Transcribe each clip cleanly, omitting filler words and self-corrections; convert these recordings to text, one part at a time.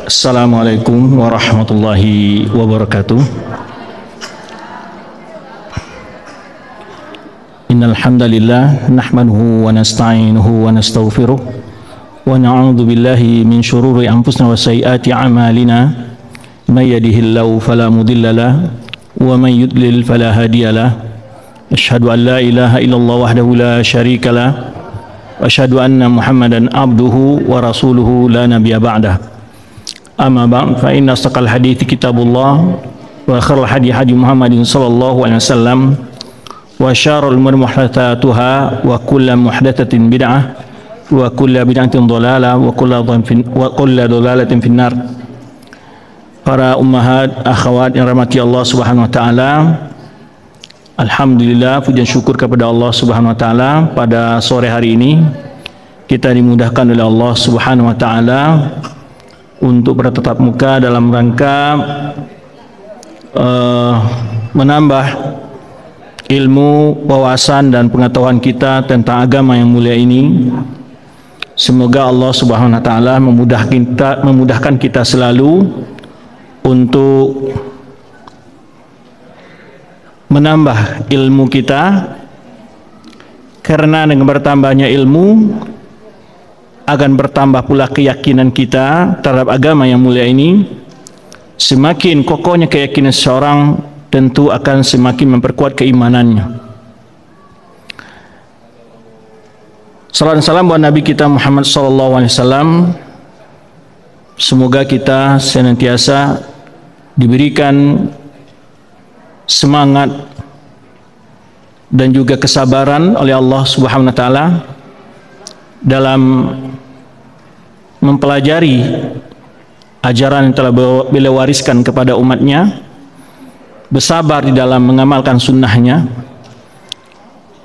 Assalamualaikum warahmatullahi wabarakatuh. Innal hamdalillah nahmaduhu wa nasta'inuhu wa nastaghfiruh wa na'udzu billahi min shururi anfusina wa sayyiati a'malina. May yahdihillahu fala mudilla lahu wa may yudlil fala hadiya lahu. Asyhadu an la ilaha illallah wahdahu la syarika lahu wa asyhadu anna Muhammadan abduhu wa rasuluhu la nabiyya ba'dahu. Amma ba'd, fa inna asdaqal hadithi kitabullah wa khairal hadi hadi Muhammadin sallallahu alaihi wasallam wa syarrul umuri muhdatsatuha wa kullu muhdatsatin bid'ah wa kullu bid'atin dhalalah wa kullu dhalalatin finnar. Para ummahat, akhwat yang rahmati Allah Subhanahu wa taala, alhamdulillah, puji syukur kepada Allah Subhanahu wa taala, pada sore hari ini kita dimudahkan oleh Allah Subhanahu wa taala untuk bertatap muka dalam rangka menambah ilmu, wawasan dan pengetahuan kita tentang agama yang mulia ini. Semoga Allah Subhanahu wa taala memudahkan kita selalu untuk menambah ilmu kita, karena dengan bertambahnya ilmu akan bertambah pula keyakinan kita terhadap agama yang mulia ini. Semakin kokohnya keyakinan seseorang, tentu akan semakin memperkuat keimanannya. Salam dan salam buat Nabi kita Muhammad SAW. Semoga kita senantiasa diberikan semangat dan juga kesabaran oleh Allah Subhanahu wa taala dalam mempelajari ajaran yang telah beliau wariskan kepada umatnya, bersabar di dalam mengamalkan sunnahnya,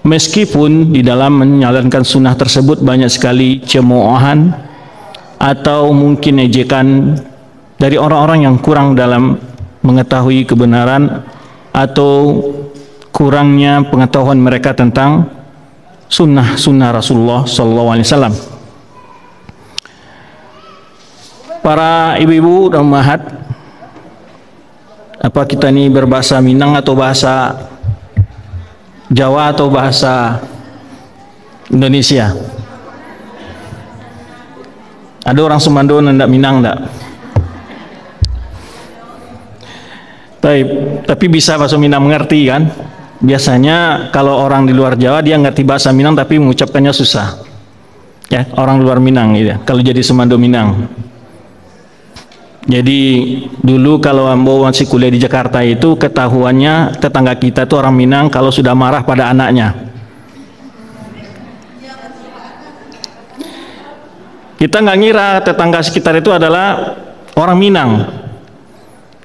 meskipun di dalam menjalankan sunnah tersebut banyak sekali cemoohan atau mungkin ejekan dari orang-orang yang kurang dalam mengetahui kebenaran atau kurangnya pengetahuan mereka tentang sunnah Rasulullah SAW. Para ibu-ibu dan ummahat, apa kita ini berbahasa Minang atau bahasa Jawa atau bahasa Indonesia? Ada orang Semando yang tidak Minang enggak? Tapi bisa bahasa Minang, mengerti kan? Biasanya kalau orang di luar Jawa dia ngerti bahasa Minang tapi mengucapkannya susah. Ya, orang luar Minang gitu ya, kalau jadi Semando Minang. Jadi dulu kalau ambo masih kuliah di Jakarta itu ketahuannya tetangga kita itu orang Minang kalau sudah marah pada anaknya. Kita nggak ngira tetangga sekitar itu adalah orang Minang.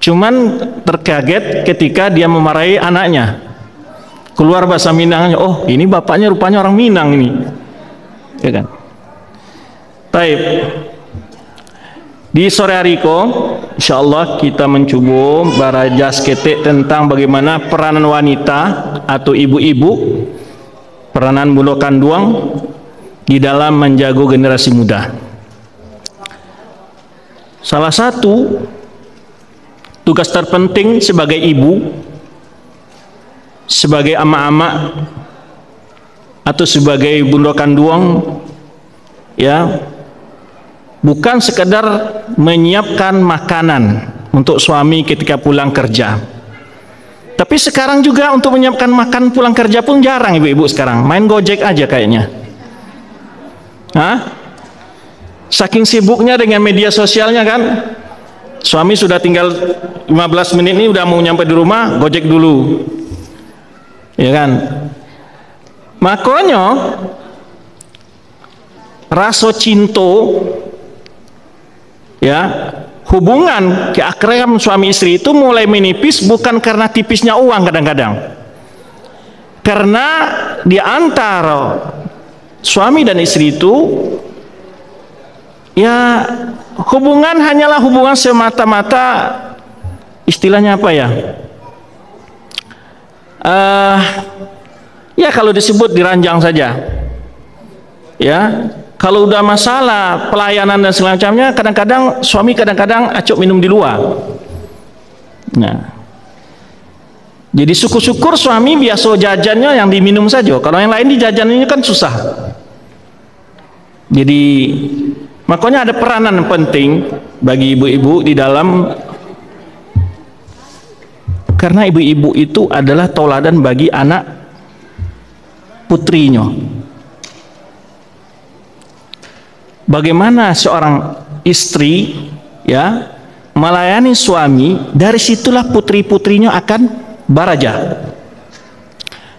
Cuman terkaget ketika dia memarahi anaknya. Keluar bahasa Minangnya, oh ini bapaknya rupanya orang Minang ini. Ya kan? Baik. Di sore hari ko, insyaallah kita mencoba barajas ketik tentang bagaimana peranan wanita atau ibu-ibu, peranan bulu kanduang di dalam menjaga generasi muda. Salah satu tugas terpenting sebagai ibu, sebagai ama-ama atau sebagai bunda kanduang, ya, bukan sekedar menyiapkan makanan untuk suami ketika pulang kerja. Tapi sekarang juga untuk menyiapkan makan pulang kerja pun jarang ibu-ibu sekarang. Main Gojek aja kayaknya. Hah? Saking sibuknya dengan media sosialnya kan. Suami sudah tinggal 15 menit ini udah mau nyampe di rumah, Gojek dulu. Ya kan? Makanya rasa cinta, ya, hubungan keakraban suami istri itu mulai menipis, bukan karena tipisnya uang kadang-kadang, karena di antara suami dan istri itu, ya, hubungan hanyalah hubungan semata-mata, istilahnya apa ya, ya kalau disebut diranjang saja, ya, Kalau udah masalah pelayanan dan semacamnya, kadang-kadang suami kadang-kadang acuk minum di luar. Nah, jadi syukur-syukur suami biasa jajannya yang diminum saja. Kalau yang lain dijajaninnya kan susah. Jadi makanya ada peranan penting bagi ibu-ibu di dalam, karena ibu-ibu itu adalah tauladan bagi anak putrinya. Bagaimana seorang istri ya melayani suami, dari situlah putri-putrinya akan baraja.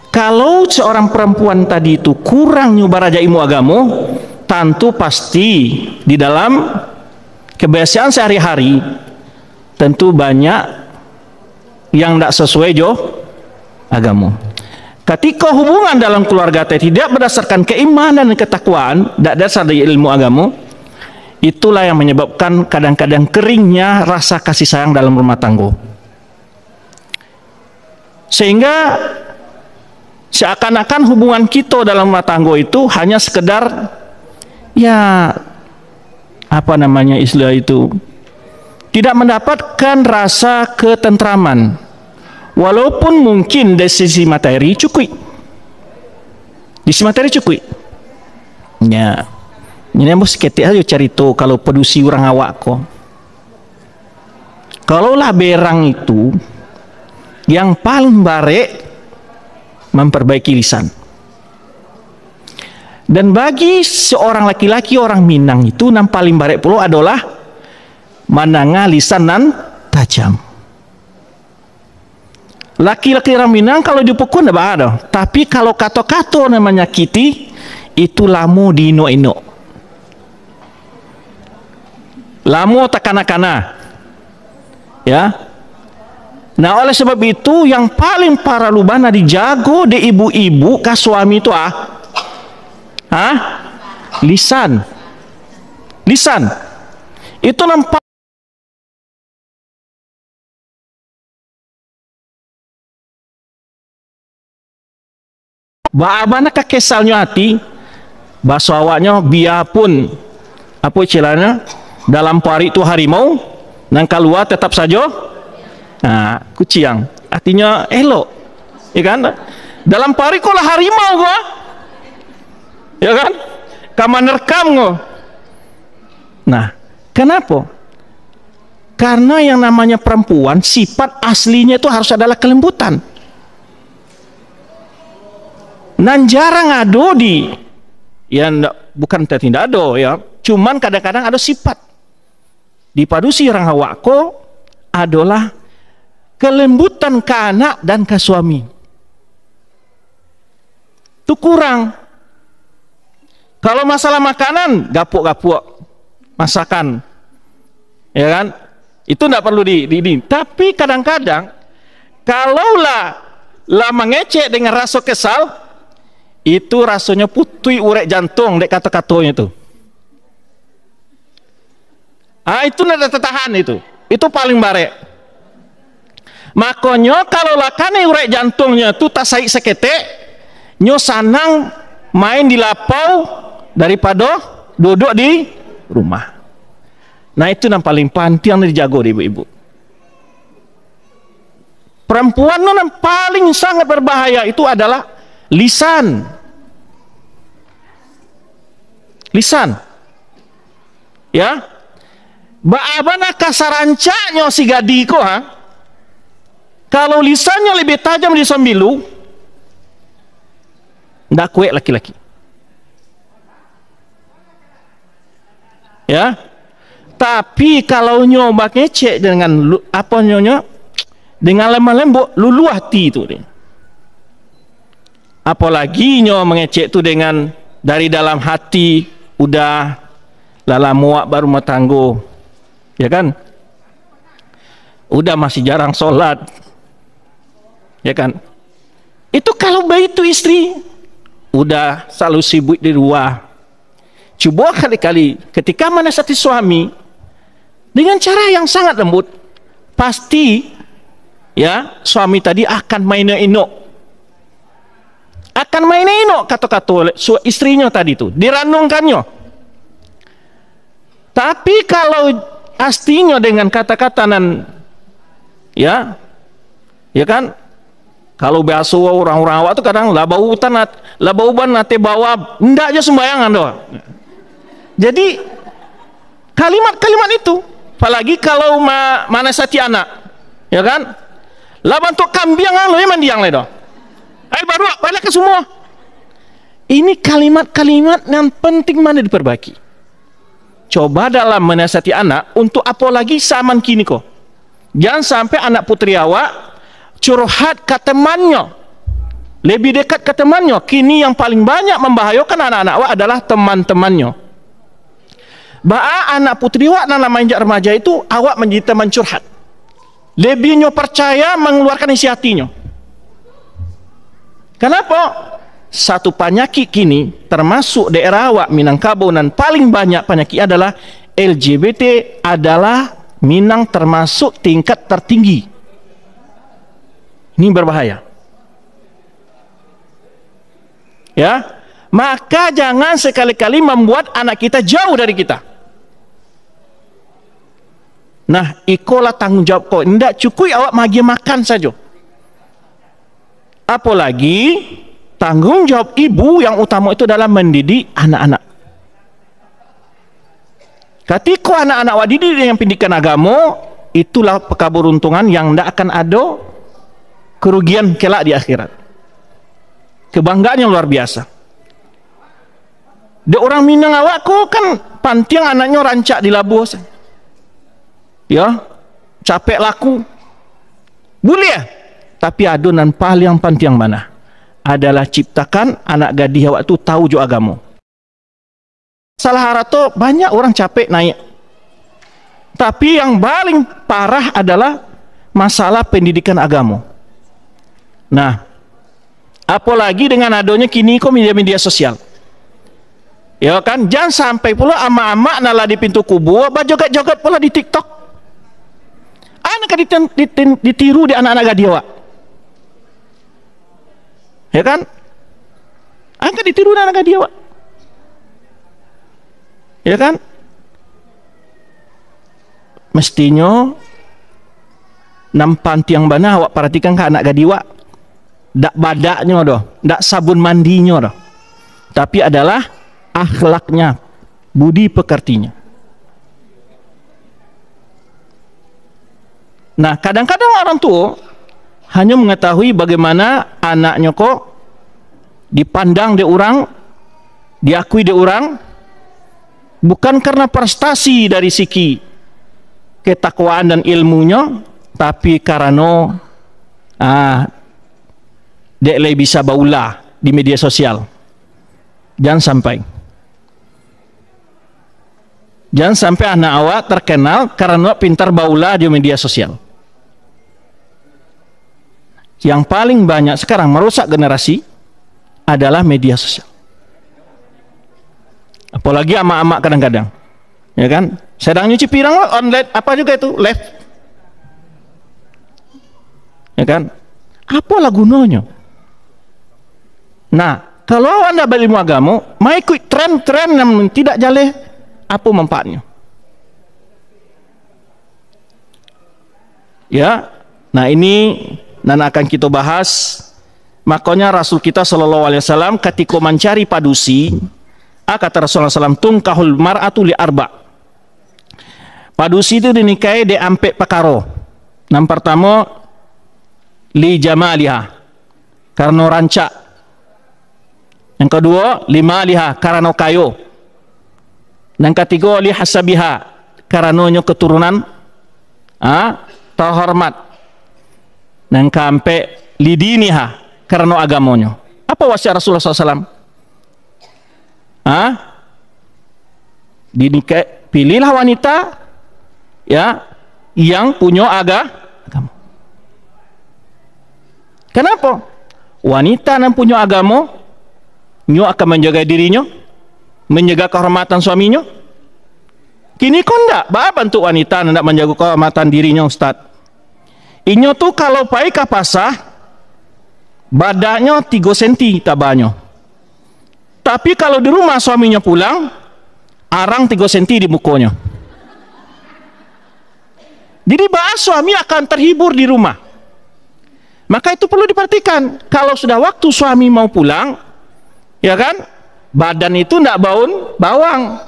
Kalau seorang perempuan tadi itu kurang baraja ilmu agama, tentu pasti di dalam kebiasaan sehari-hari tentu banyak yang tidak sesuai jo agama. Ketika hubungan dalam keluarga tidak berdasarkan keimanan dan ketakwaan, tidak dasar dari ilmu agama, itulah yang menyebabkan kadang-kadang keringnya rasa kasih sayang dalam rumah tangga. Sehingga seakan-akan hubungan kita dalam rumah tangga itu hanya sekedar, ya apa namanya istilah itu, tidak mendapatkan rasa ketentraman. Walaupun mungkin dari sisi materi cukup, di sisi materi cukup. Ya, ini bos ketik aja cerita kalau pedusi orang awak kok. Kalaulah berang itu yang paling barek memperbaiki lisan. Dan bagi seorang laki-laki orang Minang itu yang paling barek pula adalah mananga lisan nan tajam. Laki-laki orang Minang kalau dipukul tidak ada, tapi kalau kata-kata namanya kiti itu lamu di ino-ino, lamu takana-kana, ya. Nah oleh sebab itu yang paling parah lubana dijago di ibu-ibu ke suami itu lisan itu nampak. Bagaimana kekesalnya hati, bahasa awaknya biarpun apa istilahnya dalam pari itu harimau, nang keluar tetap saja kucing. Artinya elok, ya kan? Dalam pari kok lah harimau gua, ya kan? Kamu nerekam gua. Nah, kenapa? Karena yang namanya perempuan sifat aslinya itu harus adalah kelembutan. Nan jarang ada di, ya bukan tidak ada ya, cuman kadang-kadang ada sifat di padusi orang hawako adalah kelembutan ke anak dan ke suami. Itu kurang. Kalau masalah makanan, gapuk-gapuk masakan, ya kan? Itu tidak perlu di. Tapi kadang-kadang kalaulah mengecek dengan rasa kesal, itu rasanya putui urek jantung dek kata-katanya itu. Itu nada tertahan itu paling barek. Makanya kalau lakane urek jantungnya tu tak saik sekete, nyo sanang main di lapau daripada duduk di rumah. Nah itu yang paling penting yang dijago di ibu-ibu. Perempuan yang paling sangat berbahaya itu adalah lisan. Ya, bagaimana kasarancanya si gadiko kalau lisannya lebih tajam di sambilu, ndak kuek laki-laki. Ya, tapi kalau nyoba ngecek dengan apa nyonya, dengan lemah lembut, lulu hati itu deh. Apalagi nyoba mengecek itu dengan dari dalam hati. Udah lala muak baru matanggo, ya kan? Udah masih jarang sholat, ya kan? Itu kalau baik itu istri udah selalu sibuk di luar. Coba kali-kali ketika menasihati suami dengan cara yang sangat lembut, pasti ya suami tadi akan main inok. Akan main inok kata-kata istrinya tadi itu, diranungkannya. Tapi kalau astinyo dengan kata-kata nan ya kan, kalau biasa orang-orang awak tuh kadang labau ban nate bawa ndak aja sembayangan doa. Jadi kalimat-kalimat itu, apalagi kalau manasati anak, ya kan, laban tuh kambiang lo emang diang ledo. Ayo baru balik ke semua. Ini kalimat-kalimat yang penting mana diperbaiki. Coba dalam menasihati anak, untuk apa lagi zaman kini kok. Jangan sampai anak putri awak curhat ke temannya, lebih dekat ke temannya. Kini yang paling banyak membahayakan anak-anak awak adalah teman-temannya. Anak putri awak dalam menjadi remaja itu, awak menjadi teman curhat. Lebihnya percaya mengeluarkan isi hatinya. Kenapa? Satu penyakit kini termasuk daerah awak Minangkabau dan paling banyak penyakit adalah LGBT adalah Minang termasuk tingkat tertinggi. Ini berbahaya. Ya, maka jangan sekali-kali membuat anak kita jauh dari kita. Nah, ikolah tanggung jawab kau. Tidak cukup awak magi makan saja. Apalagi tanggung jawab ibu yang utama itu adalah mendidik anak-anak. Ketika anak-anak awak didik dengan pendidikan agama, itulah keberuntungan yang tidak akan ada kerugian kelak di akhirat. Kebanggaan yang luar biasa. Di orang Minang awak kok kan pantiang anaknya rancak di Labuh. Ya, capek laku. Boleh ya? Tapi adonan paling pantiang mana? Adalah ciptakan anak gadis awak tu tahu jo agama. Salah harato banyak orang capek naik. Tapi yang paling parah adalah masalah pendidikan agama. Nah, apalagi dengan adanya kini kok media-media sosial. Ya kan, jangan sampai pula ama-ama nala di pintu kubur, joget-joget pula di TikTok. Anak ditiru di anak-anak gadis awak. Ya kan? Angkat ditiru anak gadis awak. Ya kan? Mestinya nampan tiang bana awak perhatikan ke anak gadis awak. Dak badaknya doh, dak sabun mandinya doh. Tapi adalah akhlaknya, budi pekertinya. Nah, kadang-kadang orang tua hanya mengetahui bagaimana anaknya kok dipandang di orang, diakui di orang, bukan karena prestasi dari segi ketakwaan dan ilmunya, tapi karena dia bisa baula di media sosial. Jangan sampai anak awak terkenal karena pintar baula di media sosial. Yang paling banyak sekarang merusak generasi adalah media sosial. Apalagi ama-ama kadang-kadang, ya kan? Sedang nyuci pirang online apa juga itu live, ya kan? Apalah gunanya? Nah, kalau anda berilmu agama, mau ikut tren-tren yang tidak jaleh, apa manfaatnya? Ya, nah ini dan akan kita bahas. Makanya Rasul kita sallallahu alaihi wasallam ketika mencari padusi, kata Rasulullah SAW, tungkahul mar'atu li arba. Padusi itu dinikahi di ampe perkara. Yang pertama li jamaliha, karena rancak. Yang kedua lima liha, karena kayo. Yang ketiga li hasabiha, karena keturunan terhormat. Dan kampe lidiniha, karena agamanya. Apa wasiat Rasulullah SAW? Pilihlah wanita ya yang punya agama. Kenapa? Wanita yang punya agama, nyo akan menjaga dirinya, menjaga kehormatan suaminya. Kini kok ndak, bantu wanita ndak menjaga kehormatan dirinya, Ustaz. Inyo tuh kalau pai kapasah badannya 3 cm tabanya. Tapi kalau di rumah suaminya pulang, arang 3 cm di mukanya. Jadi bahas suami akan terhibur di rumah. Maka itu perlu diperhatikan. Kalau sudah waktu suami mau pulang, ya kan, badan itu tidak bawang.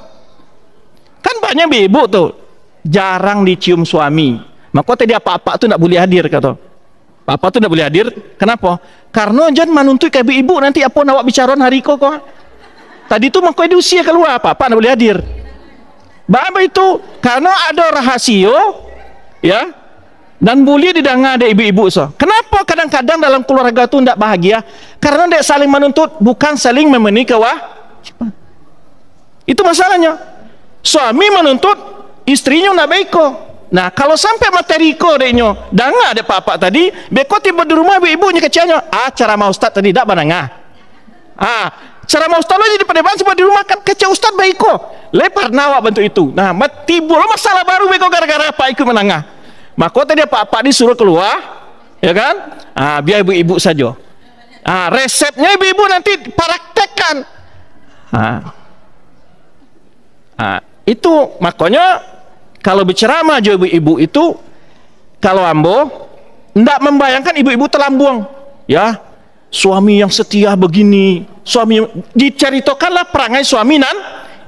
Kan banyak ibu tuh jarang dicium suami. Maka tadi apa-apa tuh tidak boleh hadir kata. Apa tuh tidak boleh hadir? Kenapa? Karena jangan menuntut ke ibu nanti apa nak bicara hari kok. Tadi tuh maka usia keluar apa tidak boleh hadir. Bapak itu karena ada rahasia, ya, dan boleh didengar ada ibu-ibu so. Kenapa kadang-kadang dalam keluarga itu tidak bahagia? Karena tidak saling menuntut, bukan saling memenuhi kewajiban. Itu masalahnya. Suami menuntut, istrinya tidak baik kok. Nah, kalau sampai materi ko deknya, dengar ada apa-apa tadi, beko tiba di rumah ibu-ibunya kecilnya, cara mau ustaz tadi tak bananga. Cara mau ustaz lagi di pedeban sebab di rumah kan kecil ustaz baik kok. Lepar nawak bentuk itu. Nah, timbul masalah baru beko gara-gara apa ikut menengah. Maka tadi apa-apa disuruh keluar, ya kan? Biar ibu-ibu saja. Resepnya ibu-ibu nanti praktekkan. Itu makanya kalau berceramah aja ibu-ibu itu, kalau ambo ndak membayangkan ibu-ibu terlambung, ya, suami yang setia begini, suami diceritakanlah perangai suami nan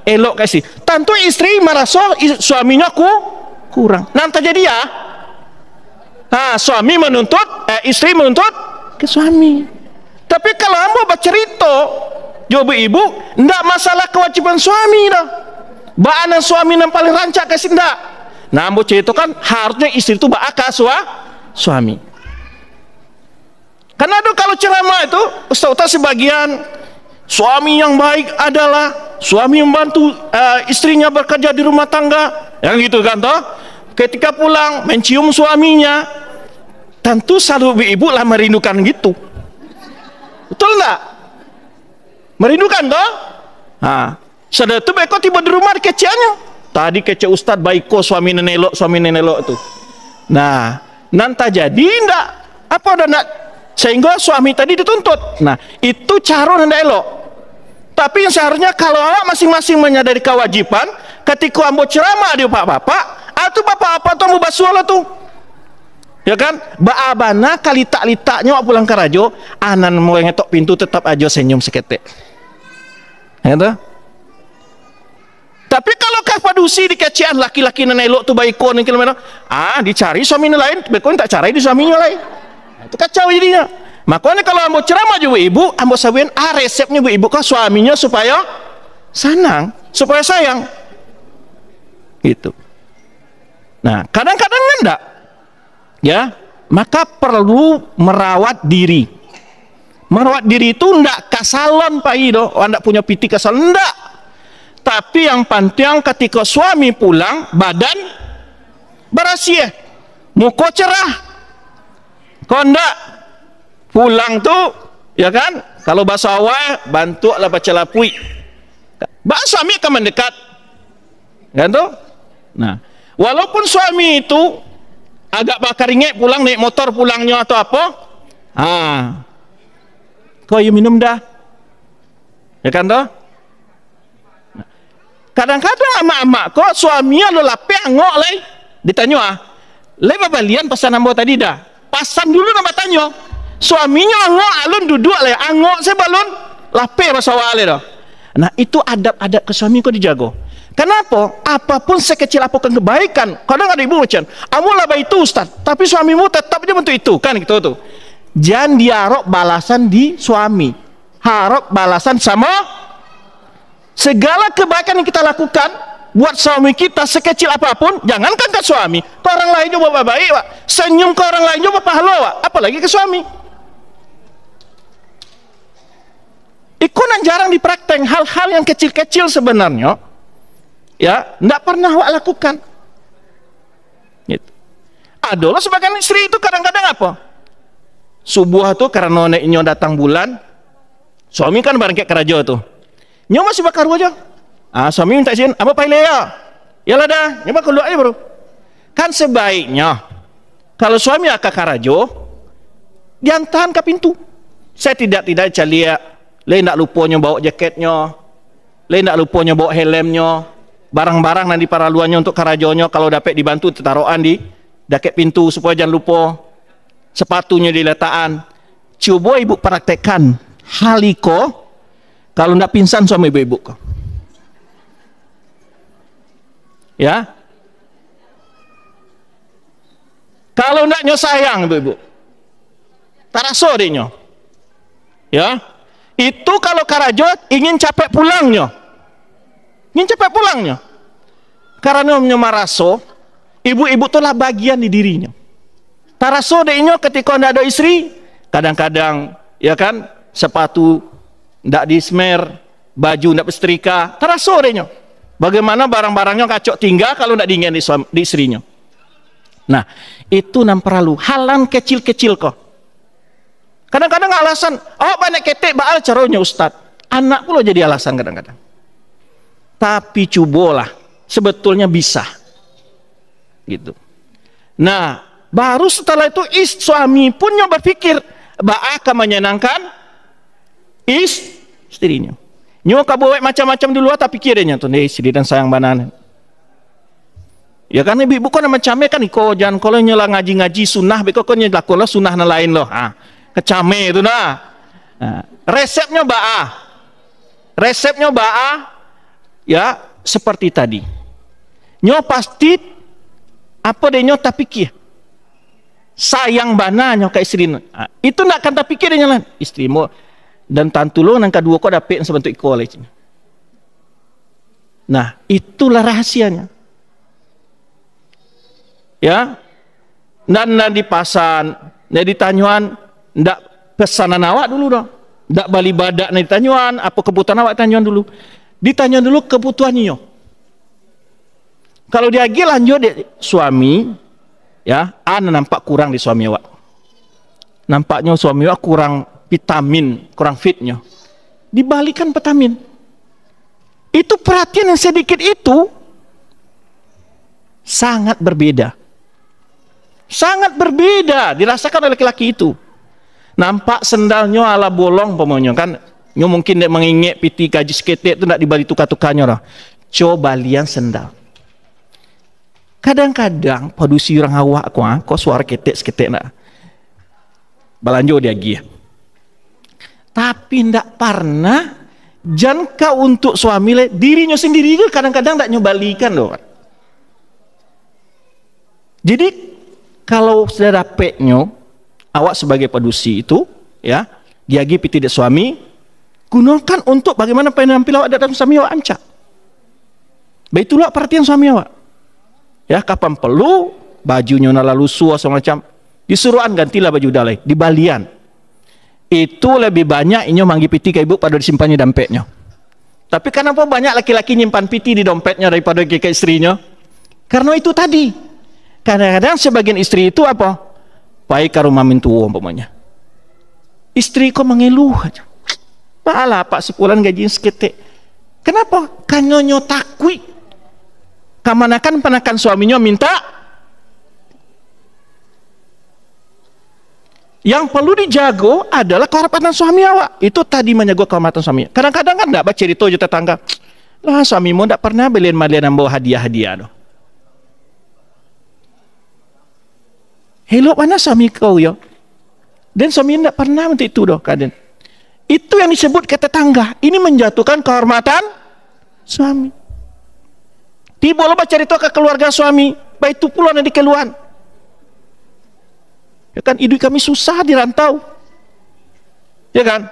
elok kasih. Tentu istri merasa suaminya kurang. Nanti jadi ya, suami menuntut, istri menuntut ke suami. Tapi kalau ambo bercerita, jawab ibu, ndak masalah kewajiban suami dah. Baanan suami yang paling rancak kasih ndak. Nah, ambo cerita kan harusnya istri itu baaka suami. Karena itu kalau ceramah itu ustaz sebagian suami yang baik adalah suami yang bantu istrinya bekerja di rumah tangga, yang gitu kan toh. Ketika pulang mencium suaminya, tentu selalu ibu lah merindukan gitu. Betul enggak? Merindukan toh? Sudah itu beko tiba di rumah kecilnya. Tadi kecil ustaz baik kok suami nenelok itu. Nah, nanti jadi ndak apa udah nak sehingga suami tadi dituntut. Nah, itu cara ndak elok. Tapi yang seharusnya kalau awak masing-masing menyadari kewajiban, ketika ambo ceramah di bapak-bapak, atau bapak-bapak tuh ambo basuh tuh. Ya kan? Baabana kali tak-litaknya awak pulang ke rajo, anan mau ngetok pintu tetap aja senyum seketek. Ya toh? Tapi kalau kapadusi di kecian laki-laki nenelok tu baik kon kilometer, dicari suami lain, bekon tak cari di suaminya lain. Itu kacau jadinya. Makanya kalau ambo ceramah juga ibu, ambo sabian resepnya ibu kan suaminya supaya senang, supaya sayang. Gitu. Nah, kadang-kadang enggak. Ya, maka perlu merawat diri. Merawat diri itu enggak kasalon Pak Ido, enggak punya piti kasalon enggak. Tapi yang penting ketika suami pulang badan bersih, muka cerah. Kau ndak pulang tuh, ya kan? Kalau bahasa awal bantulah baca lapui. Bahasa suami akan mendekat, kan tuh? Nah, walaupun suami itu agak bakar ringgit pulang naik motor pulangnya atau apa, kau minum dah, ya kan tuh? Kadang-kadang emak-emak kok suaminya lo lape angok leh, ditanya babalian pesan ambo tadi dah, pasan dulu nama tanya, suaminya angok alun duduk leh, angok saya balon lape bahasa wale dah. Nah, itu adab-adab ke suami kok dijago. Kenapa? Apapun sekecil apapun kebaikan, kadang ada ibu macam, kamu lah baik itu ustaz, tapi suamimu tetap dia bentuk itu, kan gitu tuh. Jangan diharap balasan di suami, harap balasan sama segala kebaikan yang kita lakukan buat suami kita sekecil apapun, jangankan ke suami, ke orang lain juga baik, Pak. Senyum ke orang lain juga pahala, Pak. Apalagi ke suami. Ikunan jarang dipraktek hal-hal yang kecil-kecil sebenarnya, ya, tidak pernah Wak lakukan. Gitu. Adalah sebagian istri itu kadang-kadang apa? Subuh tuh karena neknya datang bulan, suami kan bareng kayak keraja tuh. Nyo masih bakar aja. Suami minta izin, apa pilih ya? Yalah dah, nyoba keluar aja bro. Kan sebaiknya kalau suami akak karajo, diantahan ke pintu. Saya tidak calia, le nak lupanya bawa jaketnya, le nak lupanya bawa helmnya, barang-barang nanti paraluannya untuk karajonya kalau dapat dibantu taruhan di dekat pintu supaya jangan lupa sepatunya diletakkan. Coba ibu praktekkan haliko kalau ndak pingsan suami ibu kau. Ya. Kalau ndak nyo sayang ibu-ibu. Taraso deh nyo. Ya. Itu kalau karajot ingin capek pulangnya. Ingin capek pulangnya. Karena nyo maraso, ibu-ibu itulah bagian di dirinya. Taraso deh nyo ketika ndak ada istri, kadang-kadang ya kan sepatu ndak dismer, baju ndak bersetrika, taraso deh nyo. Bagaimana barang-barangnya kacok tinggal kalau ndak diingin di istrinya. Nah, itu nam perlu halan kecil-kecil kok. Kadang-kadang alasan, oh banyak ketek baal caronya Ustad. Anak pula jadi alasan kadang-kadang. Tapi cobalah, sebetulnya bisa. Gitu. Nah, baru setelah itu suami pun yang berpikir, akan menyenangkan istrinya. Nyo kabowe macam-macam di luar tapi kiranya tuh istri dan sayang banan. Ya kan ibu kan macamnya kan iko jangan kalau nyela ngaji-ngaji sunnah beko kan nyelakulah sunnah na lain loh. Kecame itu nah. Resepnya ya seperti tadi. Nyo pasti apa deh nyo tak pikir. Sayang bana nyo ke istri. Itu nak kan tak pikir nyo istrimu dan tantulo nang kedua kau dapat sebentuk iko oleh. Nah, itulah rahasianya. Ya, dan di pasan, di tanyuan, ndak pesanan awak dulu dong, ndak bali badak di tanyuan, apa kebutuhan awak tanyuan dulu, ditanya dulu kebutuhannya. Kalau dia lagi lanjut di suami, ya, nampak kurang di suami awak, nampaknya suami awak kurang vitamin, kurang fitnya, dibalikan vitamin. Itu perhatian yang sedikit itu sangat berbeda. Sangat berbeda dirasakan oleh laki-laki itu. Nampak sendalnya ala bolong pemonyong kan, nyo mungkin dia mengingek piti gaji seketek itu tidak dibalik tukar-tukarnya lah. Coba lian sendal. Kadang-kadang produksi orang awak kok suara ketek seketek nak. Balanjo dia gia. Tapi tidak pernah jangka untuk suami le dirinya sendiri itu kadang-kadang tidak nyobalikan loh. Jadi kalau sudah dapetnya awak sebagai produksi itu ya diagi tidak suami gunakan untuk bagaimana penampilan awak dalam suami awak ancak. Baitulah perhatian suami awak. Ya kapan perlu bajunya nala lusuh semacam disuruhan gantilah baju dalai di balian. Itu lebih banyak inyo manggi piti ke ibu pada disimpannya dompetnya. Tapi kenapa banyak laki-laki nyimpan piti di dompetnya daripada ke istrinya? Karena itu tadi. Kadang-kadang sebagian istri itu apa? Baik ke rumah mintuo umpamanya. Istri kok mengeluh aja. Pahala pak sebulan gaji seketek. Kenapa? Kanonyo takwi. Kamanakan penakan suaminya minta. Yang perlu dijago adalah kehormatan suami awak. Itu tadi menjaga kehormatan suami. Kadang-kadang kan enggak baca cerita aja tetangga. Lah suamimu enggak pernah beliin malian bawa hadiah-hadiah doh. Hello mana suami kau ya? Dan suami tidak pernah untuk itu doh kaden. Itu yang disebut ke tetangga. Ini menjatuhkan kehormatan suami. Tiba lo cerita ke keluarga suami, baik itu pula nanti keluhan. Ya kan hidup kami susah di rantau. Ya kan?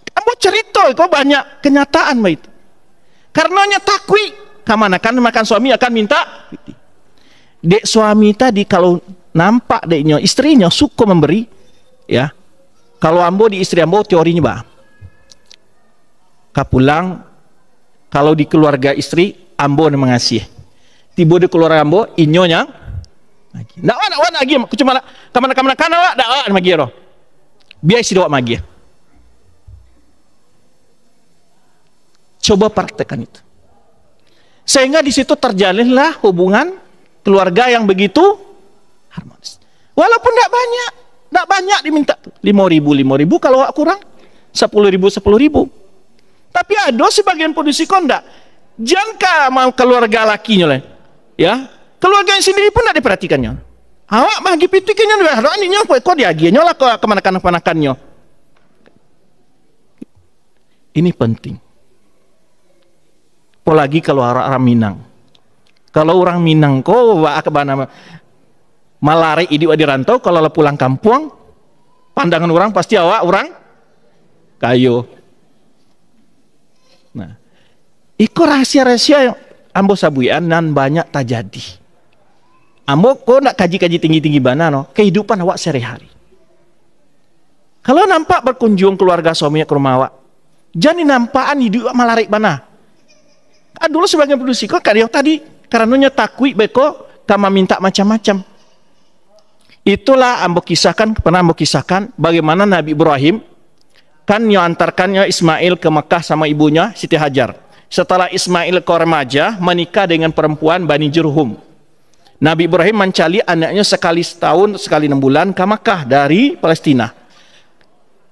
Kamu cerita kok banyak kenyataan baik itu. Karenanya takwi, kamanakan makan suami akan minta. Dek suami tadi kalau nampak deknya istrinya suka memberi ya kalau ambo di istri ambo teorinya bah kapulang kalau di keluarga istri ambo yang mengasih tiba di keluarga ambo inyonya lagi ndak wan lagi cuma kamana kana wa ndak magi ro biasa si doa magi coba praktekkan itu sehingga di situ terjalinlah hubungan keluarga yang begitu harmonis. Walaupun tidak banyak diminta 5.000 kalau kurang 10.000. Tapi ada sebagian produksi kondak jangka mau keluarga lakinya lah, ya Keluarga sendiri pun tidak diperhatikannya. Awak bagi pitikannya dua hari ini kok diagiannya lah ke kemanakan-kemanakannya. Ini penting. Apalagi kalau orang Minang. Kalau orang Minang kok malare idi di rantau, kalau pulang kampung, pandangan orang pasti orang kayu. Nah, itu rahasia-rahasia yang ambo sabuian dan banyak terjadi. Ambo kok nak kaji-kaji tinggi-tinggi bana no kehidupan awak sehari-hari. Kalau nampak berkunjung keluarga suaminya ke rumah awak, jangan nampakan hidup malarik bana. Dulu sebagai produksi kok karya tadi karenanya takwi beko kama minta macam-macam. Itulah pernah ambo kisahkan bagaimana Nabi Ibrahim kan antarkannya Ismail ke Mekah sama ibunya Siti Hajar. Setelah Ismail ke remaja menikah dengan perempuan Bani Jurhum. Nabi Ibrahim mencari anaknya sekali setahun, sekali 6 bulan ke Makkah dari Palestina.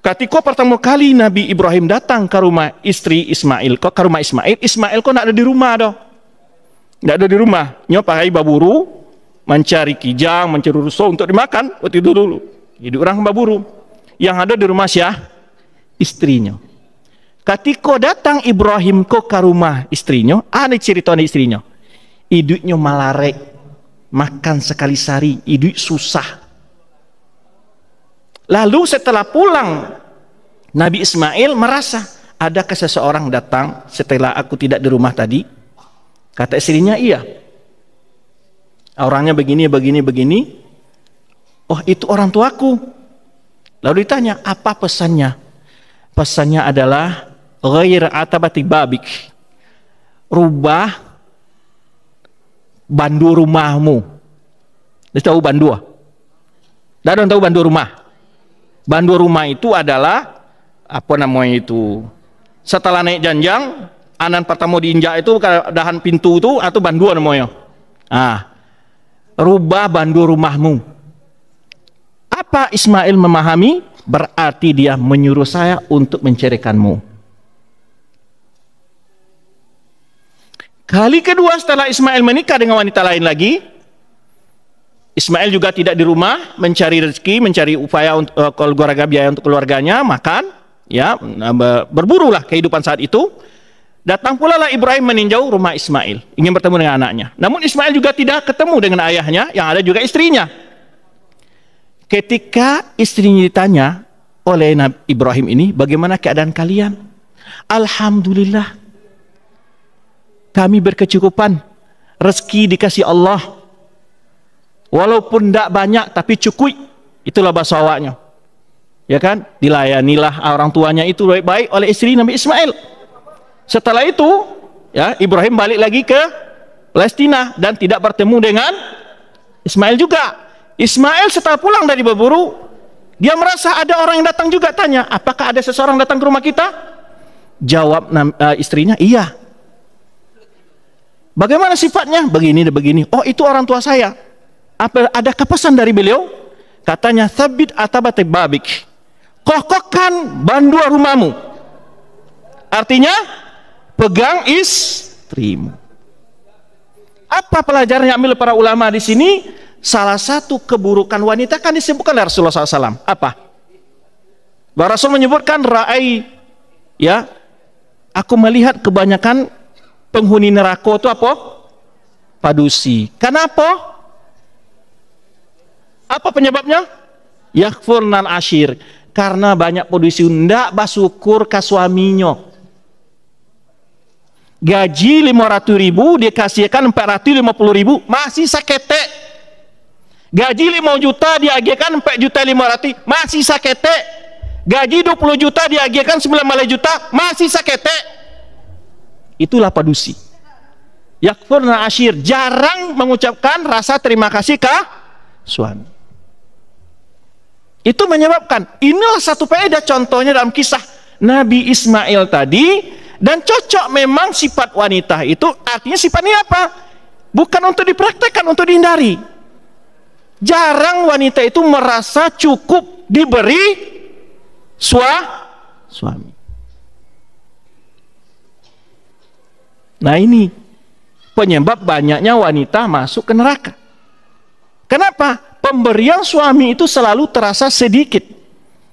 Ketika pertama kali Nabi Ibrahim datang ke rumah istri Ismail, kok ke rumah Ismail kok tidak ada di rumah doh. Tidak ada di rumah. Nyo pakai baburu, mencari kijang, mencari ruso untuk dimakan. Waktu itu dulu. Jadi orang baburu. Yang ada di rumah siapa? Istrinya. Ketika datang Ibrahim kok ke rumah istrinya, ada cerita istrinya. Hidupnya malarek. Makan sekali sehari, hidup susah. Lalu setelah pulang, Nabi Ismail merasa, adakah seseorang datang setelah aku tidak di rumah tadi? Kata istrinya, iya. Orangnya begini. Oh, itu orang tuaku. Lalu ditanya, apa pesannya? Pesannya adalah, ghair atabati babik. Rubah bandu rumahmu. Dia tahu bandu? Tidak tahu bandu rumah. Bandu rumah itu adalah apa namanya itu? Setelah naik janjang, anan pertama diinjak itu dahan pintu itu atau bandu namanya. Rubah bandu rumahmu. Apa Ismail memahami? Berarti dia menyuruh saya untuk menceraikanmu. Kali kedua setelah Ismail menikah dengan wanita lain lagi, Ismail juga tidak di rumah, mencari rezeki, mencari upaya untuk keluarga, biaya untuk keluarganya, makan, ya, berburulah kehidupan saat itu. Datang pula lah Ibrahim meninjau rumah Ismail, ingin bertemu dengan anaknya. Namun Ismail juga tidak ketemu dengan ayahnya, yang ada juga istrinya. Ketika istrinya ditanya oleh Nabi Ibrahim ini, bagaimana keadaan kalian? Alhamdulillah. Kami berkecukupan, rezeki dikasih Allah, walaupun tidak banyak tapi cukup. Itulah bahasa awaknya, ya kan? Dilayanilah orang tuanya itu baik-baik oleh istri Nabi Ismail. Setelah itu, ya, Ibrahim balik lagi ke Palestina dan tidak bertemu dengan Ismail juga. Ismail setelah pulang dari berburu, dia merasa ada orang yang datang juga, tanya, apakah ada seseorang datang ke rumah kita? Jawab istrinya, iya. Bagaimana sifatnya? Begini dan begini. Oh, itu orang tua saya. Adakah pesan dari beliau? Katanya, thabit atabati babik. Kokohkan bandua rumahmu. Artinya, pegang istrimu. Apa pelajaran yang ambil para ulama di sini? Salah satu keburukan wanita kan disebutkan oleh Rasulullah SAW. Apa? Bahwa Rasul menyebutkan ya, aku melihat kebanyakan penghuni neraka itu apa? Padusi. Kenapa? Apa penyebabnya? Yakfurnal ashir. Karena banyak padusi ndak bersyukur ke suaminya. Gaji 500.000 dikasihkan 450.000, masih sakete. Gaji 5 juta diagihkan 4.500.000, masih sakete. Gaji 20 juta diagihkan 19 juta, masih sakete. Itulah padusi. Yakfurna ashir, jarang mengucapkan rasa terima kasih ke suami. Itu menyebabkan, inilah satu faedah contohnya dalam kisah Nabi Ismail tadi, dan cocok memang sifat wanita itu, artinya sifatnya apa? Bukan untuk dipraktekkan, untuk dihindari. Jarang wanita itu merasa cukup diberi suami. Nah ini penyebab banyaknya wanita masuk ke neraka. Kenapa? Pemberian suami itu selalu terasa sedikit.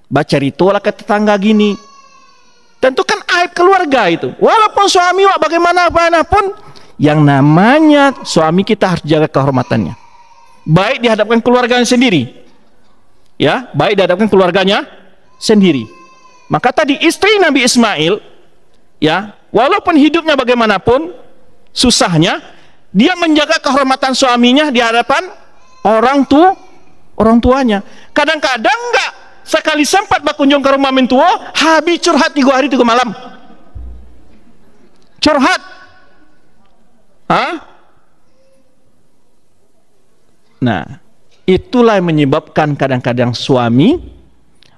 Baca ritual ke tetangga gini. Tentu kan aib keluarga itu. Walaupun suami bagaimanapun, yang namanya suami kita harus jaga kehormatannya. Baik di hadapan keluarganya sendiri. Ya, baik di hadapan keluarganya sendiri. Maka tadi istri Nabi Ismail, ya, walaupun hidupnya bagaimanapun susahnya, dia menjaga kehormatan suaminya di hadapan orang tuanya. Kadang-kadang enggak sekali sempat berkunjung ke rumah mentua, habis curhat 3 hari 3 malam. Curhat. Nah, itulah yang menyebabkan kadang-kadang suami,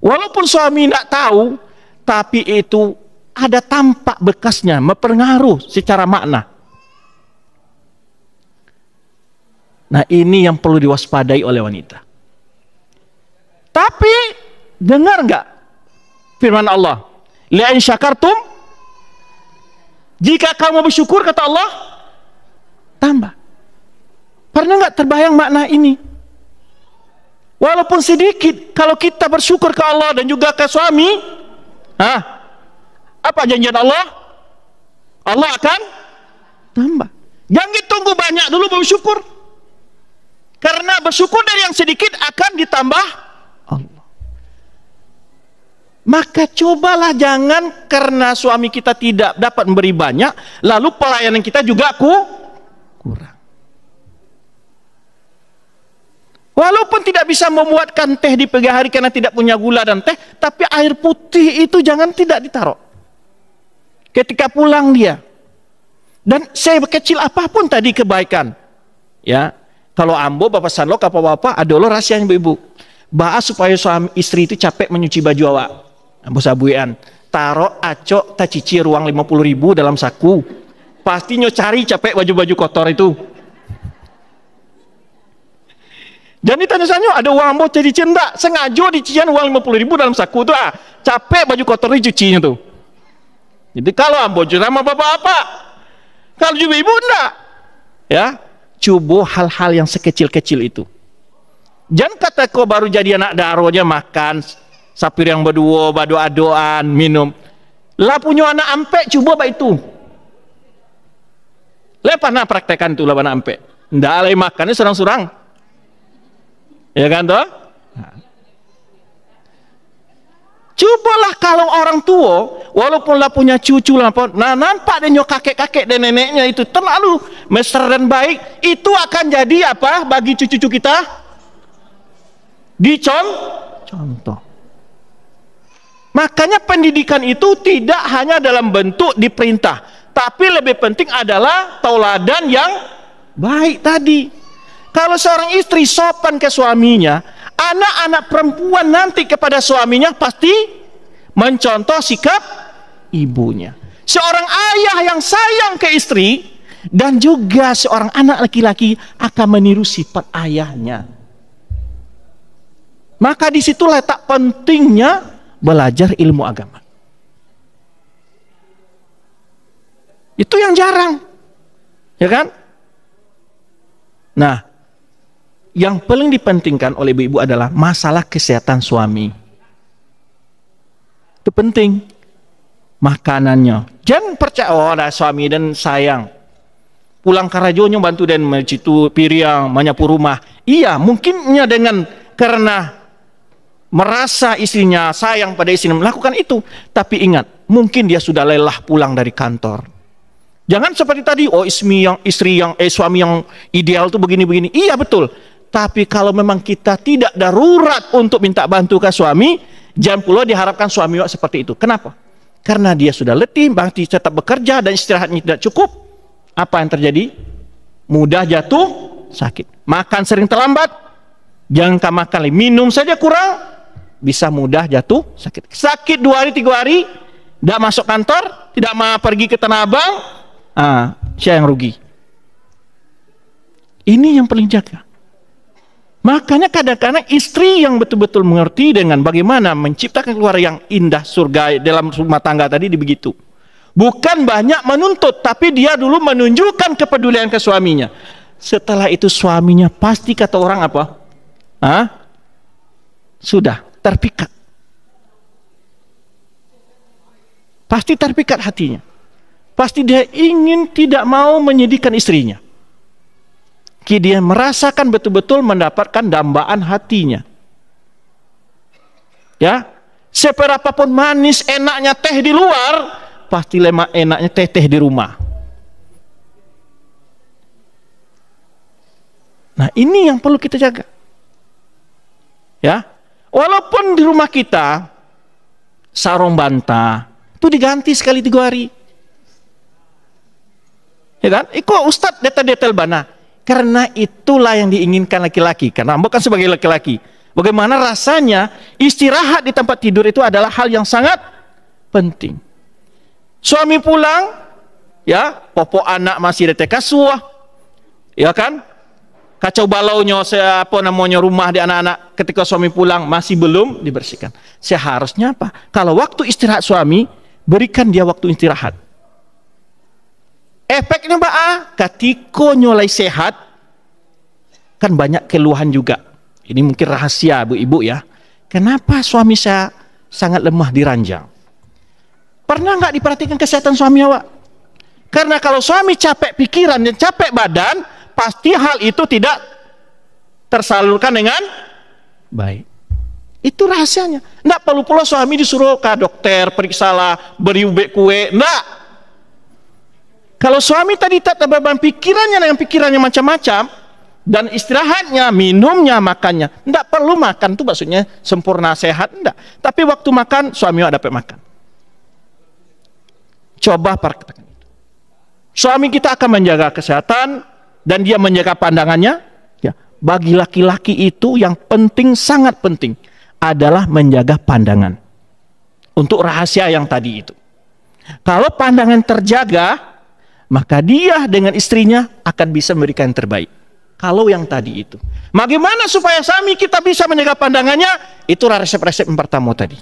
walaupun suami tidak tahu, tapi itu ada tampak bekasnya, mempengaruhi secara makna. Nah, ini yang perlu diwaspadai oleh wanita. Tapi dengar enggak firman Allah? La in syakartum, jika kamu bersyukur, kata Allah, tambah. Pernah enggak terbayang makna ini? Walaupun sedikit, kalau kita bersyukur ke Allah dan juga ke suami, apa janjian Allah? Allah akan tambah. Jangan tunggu banyak dulu baru bersyukur. Karena bersyukur dari yang sedikit akan ditambah Allah. Maka cobalah jangan karena suami kita tidak dapat memberi banyak, lalu pelayanan kita juga kurang. Walaupun tidak bisa membuatkan teh di pagi hari karena tidak punya gula dan teh, tapi air putih itu jangan tidak ditaruh. Ketika pulang dia. Dan sekecil apapun tadi kebaikan. Ya. Kalau ambo bapak sanlok apa-apa ada lo rahasianya ibu. Bahas supaya suami istri itu capek menyuci baju awak. Ambo sabuian. Taruh acok tacici ruang 50.000 dalam saku. Pastinya cari capek baju-baju kotor itu. Dan ditanya-tanya ada uang ambo jadi cendak. Sengaja dician uang 50.000 dalam saku itu. Capek baju kotor dicucinya tuh. Jadi kalau ambo sama bapak-bapak. Kalau juga ibu enggak. Ya. Coba hal-hal yang sekecil-kecil itu. Jangan kata kau baru jadi anak daro aja makan sapir yang berdua, bado-adoan, minum. Lah punya anak ampek coba apa itu. Lah pernah praktekan itu lah anak ampek. Ndak alai makannya surang-surang. Ya kan toh? Cobalah kalau orang tua, walaupun lah punya cucu lah, nah nampak dia kakek-kakek dan neneknya itu terlalu mesra dan baik, itu akan jadi apa bagi cucu-cucu kita? Dicontoh. Makanya pendidikan itu tidak hanya dalam bentuk diperintah, tapi lebih penting adalah tauladan yang baik tadi. Kalau seorang istri sopan ke suaminya, anak-anak perempuan nanti kepada suaminya pasti mencontoh sikap ibunya. Seorang ayah yang sayang ke istri dan juga seorang anak laki-laki akan meniru sifat ayahnya. Maka disitulah letak pentingnya belajar ilmu agama. Itu yang jarang, ya kan? Nah, yang paling dipentingkan oleh ibu-ibu adalah masalah kesehatan suami. Itu penting. Makanannya. Jangan percaya, oh ada suami dan sayang. Pulang karajonyo bantu dan mencitu piring, menyapu rumah. Iya, mungkinnya dengan karena merasa istrinya sayang pada istrinya melakukan itu. Tapi ingat, mungkin dia sudah lelah pulang dari kantor. Jangan seperti tadi, oh suami yang ideal itu begini-begini. Iya betul. Tapi kalau memang kita tidak darurat untuk minta bantu ke suami, jangan pula diharapkan suami seperti itu. Kenapa? Karena dia sudah letih, berarti tetap bekerja dan istirahatnya tidak cukup. Apa yang terjadi? Mudah jatuh sakit. Makan sering terlambat, jangan makan, minum saja kurang, bisa mudah jatuh sakit. Sakit 2 hari 3 hari, tidak masuk kantor, tidak mau pergi ke Tanah Abang, siapa yang rugi? Ini yang paling jaga. Makanya kadang-kadang istri yang betul-betul mengerti dengan bagaimana menciptakan keluarga yang indah surga dalam rumah tangga tadi begitu. Bukan banyak menuntut, tapi dia dulu menunjukkan kepedulian ke suaminya. Setelah itu suaminya pasti kata orang apa? Sudah terpikat. Pasti terpikat hatinya. Pasti dia ingin tidak mau menyedihkan istrinya. Dia merasakan betul-betul mendapatkan dambaan hatinya. Ya, seberapapun manis enaknya teh di luar, pasti lemak enaknya teh di rumah. Nah, ini yang perlu kita jaga. Ya, walaupun di rumah kita sarung bantal itu diganti sekali 3 hari. Ya kan? Iko Ustadz detail-detail bana. Karena itulah yang diinginkan laki-laki. Karena bukan sebagai laki-laki. Bagaimana rasanya istirahat di tempat tidur itu adalah hal yang sangat penting. Suami pulang, ya, popok anak masih di kasuah, ya kan? Kacau balaunya rumah di anak-anak ketika suami pulang masih belum dibersihkan. Seharusnya apa? Kalau waktu istirahat suami, berikan dia waktu istirahat. Efeknya ketika nyolai sehat, kan banyak keluhan juga. Ini mungkin rahasia ibu-ibu ya. Kenapa suami saya sangat lemah di ranjang? Pernah nggak diperhatikan kesehatan suami awak? Karena kalau suami capek pikiran dan capek badan, pasti hal itu tidak tersalurkan dengan baik. Itu rahasianya. Nggak perlu pula suami disuruh ke dokter, periksalah, beri ubek kue. Nggak. Kalau suami tadi tak terbeban pikirannya dengan pikirannya macam-macam, dan istirahatnya, minumnya, makannya, nggak perlu makan tuh maksudnya sempurna sehat, enggak. Tapi waktu makan suami dapat makan. Coba praktekkan itu. Suami kita akan menjaga kesehatan dan dia menjaga pandangannya. Ya, bagi laki-laki itu yang penting, sangat penting adalah menjaga pandangan. Untuk rahasia yang tadi itu. Kalau pandangan terjaga, maka dia dengan istrinya akan bisa memberikan yang terbaik. Kalau yang tadi itu. Bagaimana supaya suami kita bisa menjaga pandangannya? Itu resep-resep yang pertama tadi.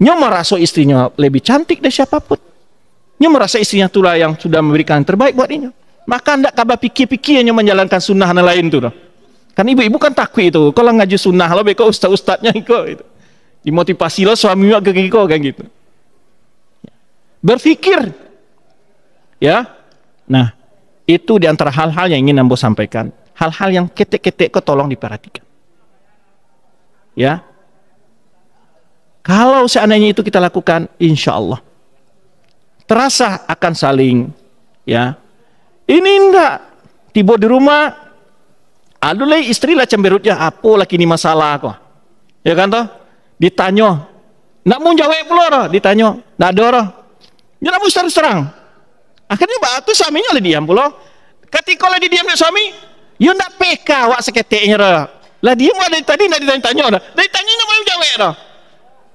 Nyo merasa istrinya lebih cantik dari siapapun. Nyo merasa istrinya itulah yang sudah memberikan yang terbaik buat dia. Maka ndak kabar pikir-pikir nyo menjalankan sunnah yang lain tuh. Kan ibu-ibu kan takut itu. Kalau ngaji sunnah lo beko ustaz-ustaznya itu. Dimotivasi lo suami ke kiko kan gitu. Berpikir. Ya. Nah, itu diantara hal-hal yang ingin Ambo sampaikan. Hal-hal yang ketek-ketek kok tolong diperhatikan. Ya. Kalau seandainya itu kita lakukan, insya Allah terasa akan saling, ya. Ini enggak tiba di rumah, aduh lah istri lah cemberutnya, apa lagi ini masalah kok, ya kan toh? Ditanya, nak mau jawab pula roh, ditanya, nak ada roh, jangan mau terang. Akhirnya batu suaminya lah diam pula. Ketika lah diam suami, you ndak peka wak seketeknya roh. Lah dia mau dari tadi ndak ditanya roh, dari tanyanya mau jawab roh.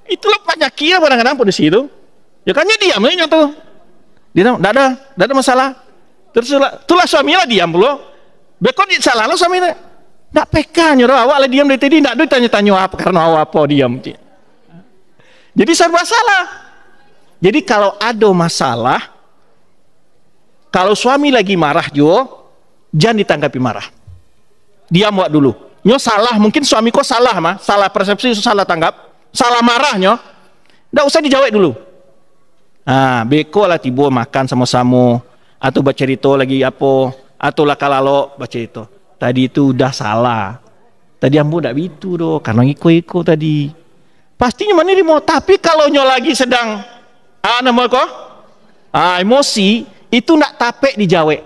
Itulah penyakitnya kadang-kadang pada situ. Ya kan dia diam aja tuh. Dia enggak ada masalah. Terus itulah suaminya diam pula. Bekon salah lo suaminya. Enggak peka nyuruh awak lah diam dari tadi enggak ditanya-tanya apa karena awak apa diam. Jadi serba salah. Jadi kalau ada masalah, kalau suami lagi marah jo, jangan ditanggapi marah. Diam wak dulu. Nyo salah, mungkin suami kok salah mah, salah persepsi, salah tanggap. Salah marahnya, nggak usah dijawab dulu. Beko lah tiba makan sama-sama, atau baca cerita lagi apa, atau lah kalalo baca cerita. Tadi itu udah salah. Tadi ambo ndak gitu doh, karena iko tadi. Pastinya mana dia mau. Tapi kalau nyo lagi sedang, emosi, itu ndak tapek dijawab.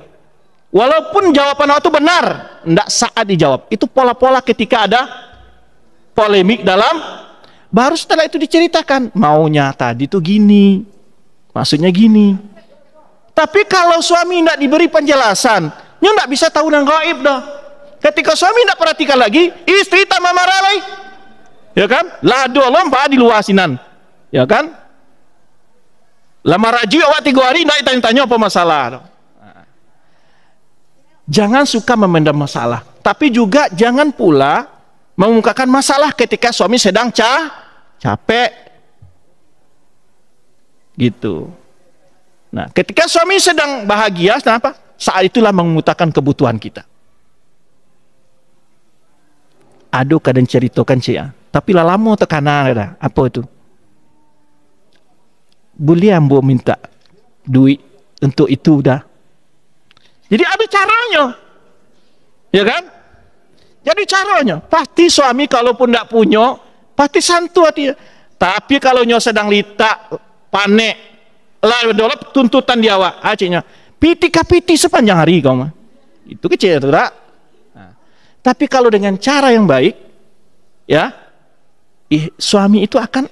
Walaupun jawaban itu benar, ndak saat dijawab. Itu pola-pola ketika ada polemik dalam. Baru setelah itu diceritakan, maunya tadi tuh gini, maksudnya gini. Tapi kalau suami tidak diberi penjelasan, dia tidak bisa tahu yang gaib dah. Ketika suami tidak perhatikan lagi, istri tambah marah lagi, ya kan? Lado lomba di luasinan, ya kan? Lama raju awak 3 hari tidak ditanya-tanya apa masalah. Jangan suka memendam masalah, tapi juga jangan pula mengungkapkan masalah ketika suami sedang capek. Gitu. Nah, ketika suami sedang bahagia, kenapa? Saat itulah mengutarakan kebutuhan kita. Aduh, kadang ceritakan cia. Tapi lama tekanan ada. Apa itu? Boleh ambo minta duit untuk itu dah. Jadi ada caranya. Ya kan? Jadi caranya. Pasti suami kalaupun tidak punya, pasti santu hati. Tapi kalau nyo sedang litak, panik, lah dolap tuntutan dia awak. Aciknya, piti kapiti sepanjang hari kau mah. Itu kecil itu tak? Nah. Tapi kalau dengan cara yang baik, ya, suami itu akan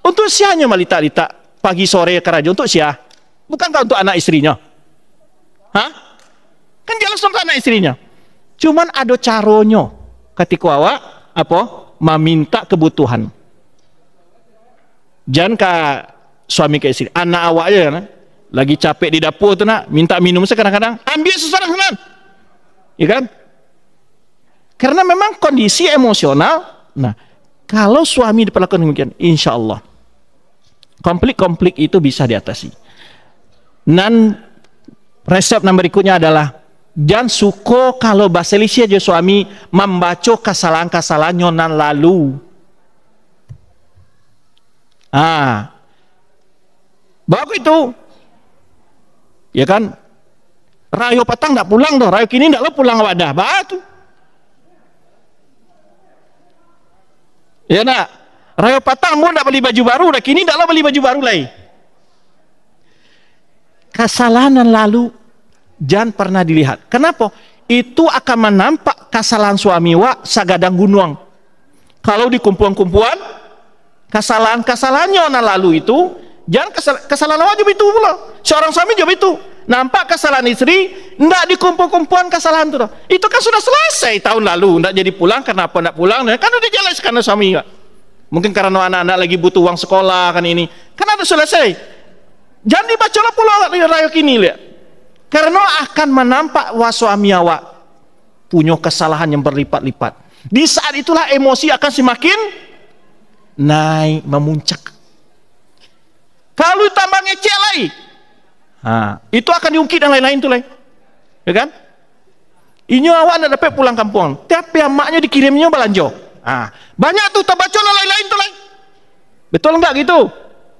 untuk sianya malita-lita pagi sore kerja untuk sia, bukankah untuk anak istrinya? Hah? Kan jelas untuk anak istrinya. Cuman ada caronyo ketika awak apa meminta kebutuhan. Jangan ke suami ke istri, anak awak aja kan, lagi capek di dapur tu nak minta minum kadang-kadang ambil sesuatu kan, ya kan? Karena memang kondisi emosional. Nah, kalau suami diperlakukan demikian, insya Allah konflik-konflik itu bisa diatasi. Dan resep yang berikutnya adalah jangan suko kalau baselisi aja suami membaca kesalahan-kesalahan nyonan lalu. Bagus itu, ya kan? Rayo petang tak pulang dah, rayo kini tak lo pulang wadah, batu. Ya nak, rayo petang mau nak beli baju baru, dah kini tak lo beli baju baru lagi. Kesalahan lalu jangan pernah dilihat. Kenapa? Itu akan menampak kesalahan suami wa sagadang gunung. Kalau di kumpulan-kumpulan, kesalahan-kesalahannya lalu itu, jangan kesalahan wajib itu pula. Seorang suami juga itu. Nampak kesalahan istri, ndak dikumpul-kumpulan kesalahan itu. Itu kan sudah selesai tahun lalu, ndak jadi pulang karena apa ndak pulang? Kan udah jelas karena suami. Mungkin karena anak-anak lagi butuh uang sekolah kan ini. Kan ada selesai. Jangan dibacalah pula rakyat kini lihat. Karena akan menampak wah suami awak punya kesalahan yang berlipat-lipat. Di saat itulah emosi akan semakin naik, memuncak. Kalau tambah ngecek lagi, itu akan diungkit dan lain-lain tuh, ya kan? Inyo awak nak dapat pulang kampung, tapi emaknya dikirimnya belanja. Banyak tuh terbaca dan lain-lain tuh, betul enggak gitu?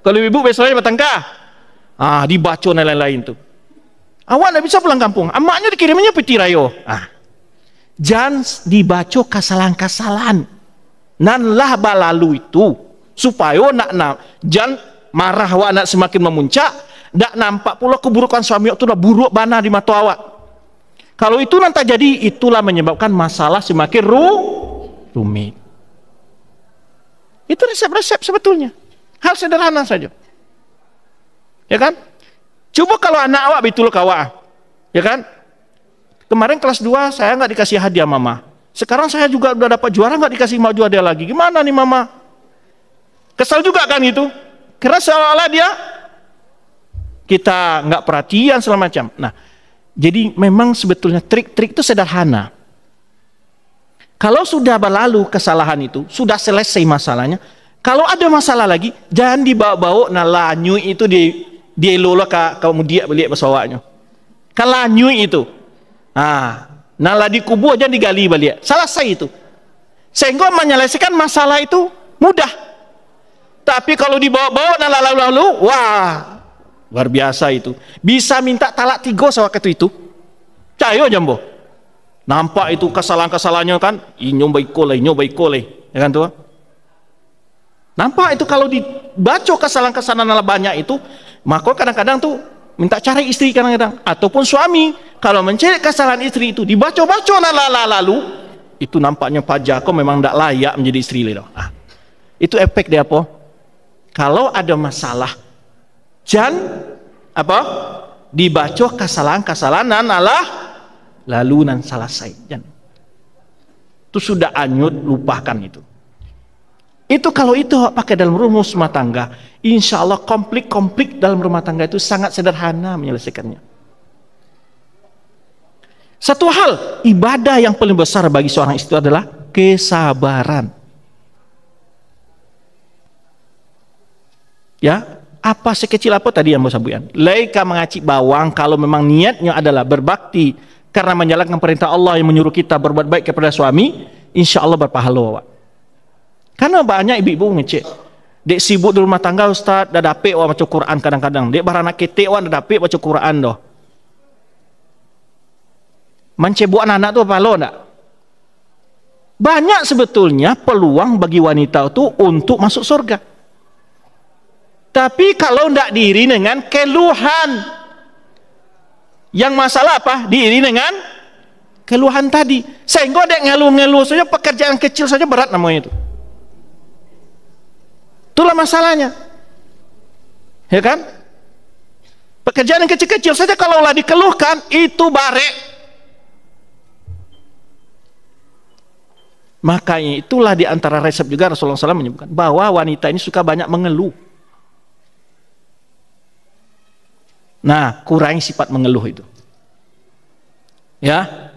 Kalau ibu besoknya bertengkar, dibaca dan lain-lain tuh. Awak nak bisa pulang kampung, emaknya dikirimnya peti rayo. Jangan dibaca kesalahan-kesalahan. Nanlah balalu itu supaya nak jangan marah awak nak semakin memuncak, dak nampak pula keburukan suami itu dah buruk bana di mata awak. Kalau itu nanti jadi, itulah menyebabkan masalah semakin rumit. Itu resep-resep sebetulnya, hal sederhana saja, ya kan? Coba kalau anak awak betul kawa, ya kan? Kemarin kelas 2 saya nggak dikasih hadiah mama. Sekarang saya juga udah dapat juara nggak dikasih maju hadiah lagi. Gimana nih mama? Kesal juga kan itu? Karena seolah-olah dia kita nggak perhatian segala macam. Nah, jadi memang sebetulnya trik-trik itu sederhana. Kalau sudah berlalu kesalahan itu, sudah selesai masalahnya. Kalau ada masalah lagi, jangan dibawa-bawa nalanyu itu dia lola kemudian beli pesawatnya. Kalanyu itu. Nala dikubur aja digali balik. Selesai itu. Sehingga menyelesaikan masalah itu mudah. Tapi kalau dibawa-bawa nala lalu, wah, luar biasa itu. Bisa minta talak 3 sewaktu itu. Cayo jambo. Nampak itu kesalahan-kesalahannya kan, inyo baik koleh, ya kan tuh? Nampak itu kalau dibaca kesalahan-kesalahan nala banyak itu, maka kadang-kadang tuh minta cari istri kadang-kadang, ataupun suami kalau mencari kesalahan istri itu dibaca-baca lalu itu nampaknya Pak Jako memang tidak layak menjadi istri itu. Itu efek dia apa? Kalau ada masalah jangan dibaca kesalahan-kesalahan lalu nan selesai. Itu sudah anyut, lupakan itu. Itu kalau itu pakai dalam rumus rumah tangga, insya Allah konflik-konflik dalam rumah tangga itu sangat sederhana menyelesaikannya. Satu hal, ibadah yang paling besar bagi seorang istri adalah kesabaran. Ya, Apa sekecil apa tadi yang sabuyan? Laika mengacik bawang kalau memang niatnya adalah berbakti karena menjalankan perintah Allah yang menyuruh kita berbuat baik kepada suami, insya Allah berpahala. Karena banyak ibu-ibu ngecek, dek sibuk di rumah tangga Ustaz, dah dapet baca Quran kadang-kadang, dek baranak ketek dah dapet baca Quran doh. Mencebuk anak-anak tu pahala enggak? Banyak sebetulnya peluang bagi wanita itu untuk masuk surga. Tapi kalau tidak diiri dengan keluhan, yang masalah apa? Diiri dengan keluhan tadi. Sehingga dia ngeluh-ngeluh saja, pekerjaan kecil saja berat namanya itu. Itulah masalahnya. Ya kan? Pekerjaan yang kecil-kecil saja kalaulah dikeluhkan, itu barek. Makanya itulah di antara resep juga Rasulullah SAW menyebutkan bahwa wanita ini suka banyak mengeluh. Nah, kurangi sifat mengeluh itu. Ya.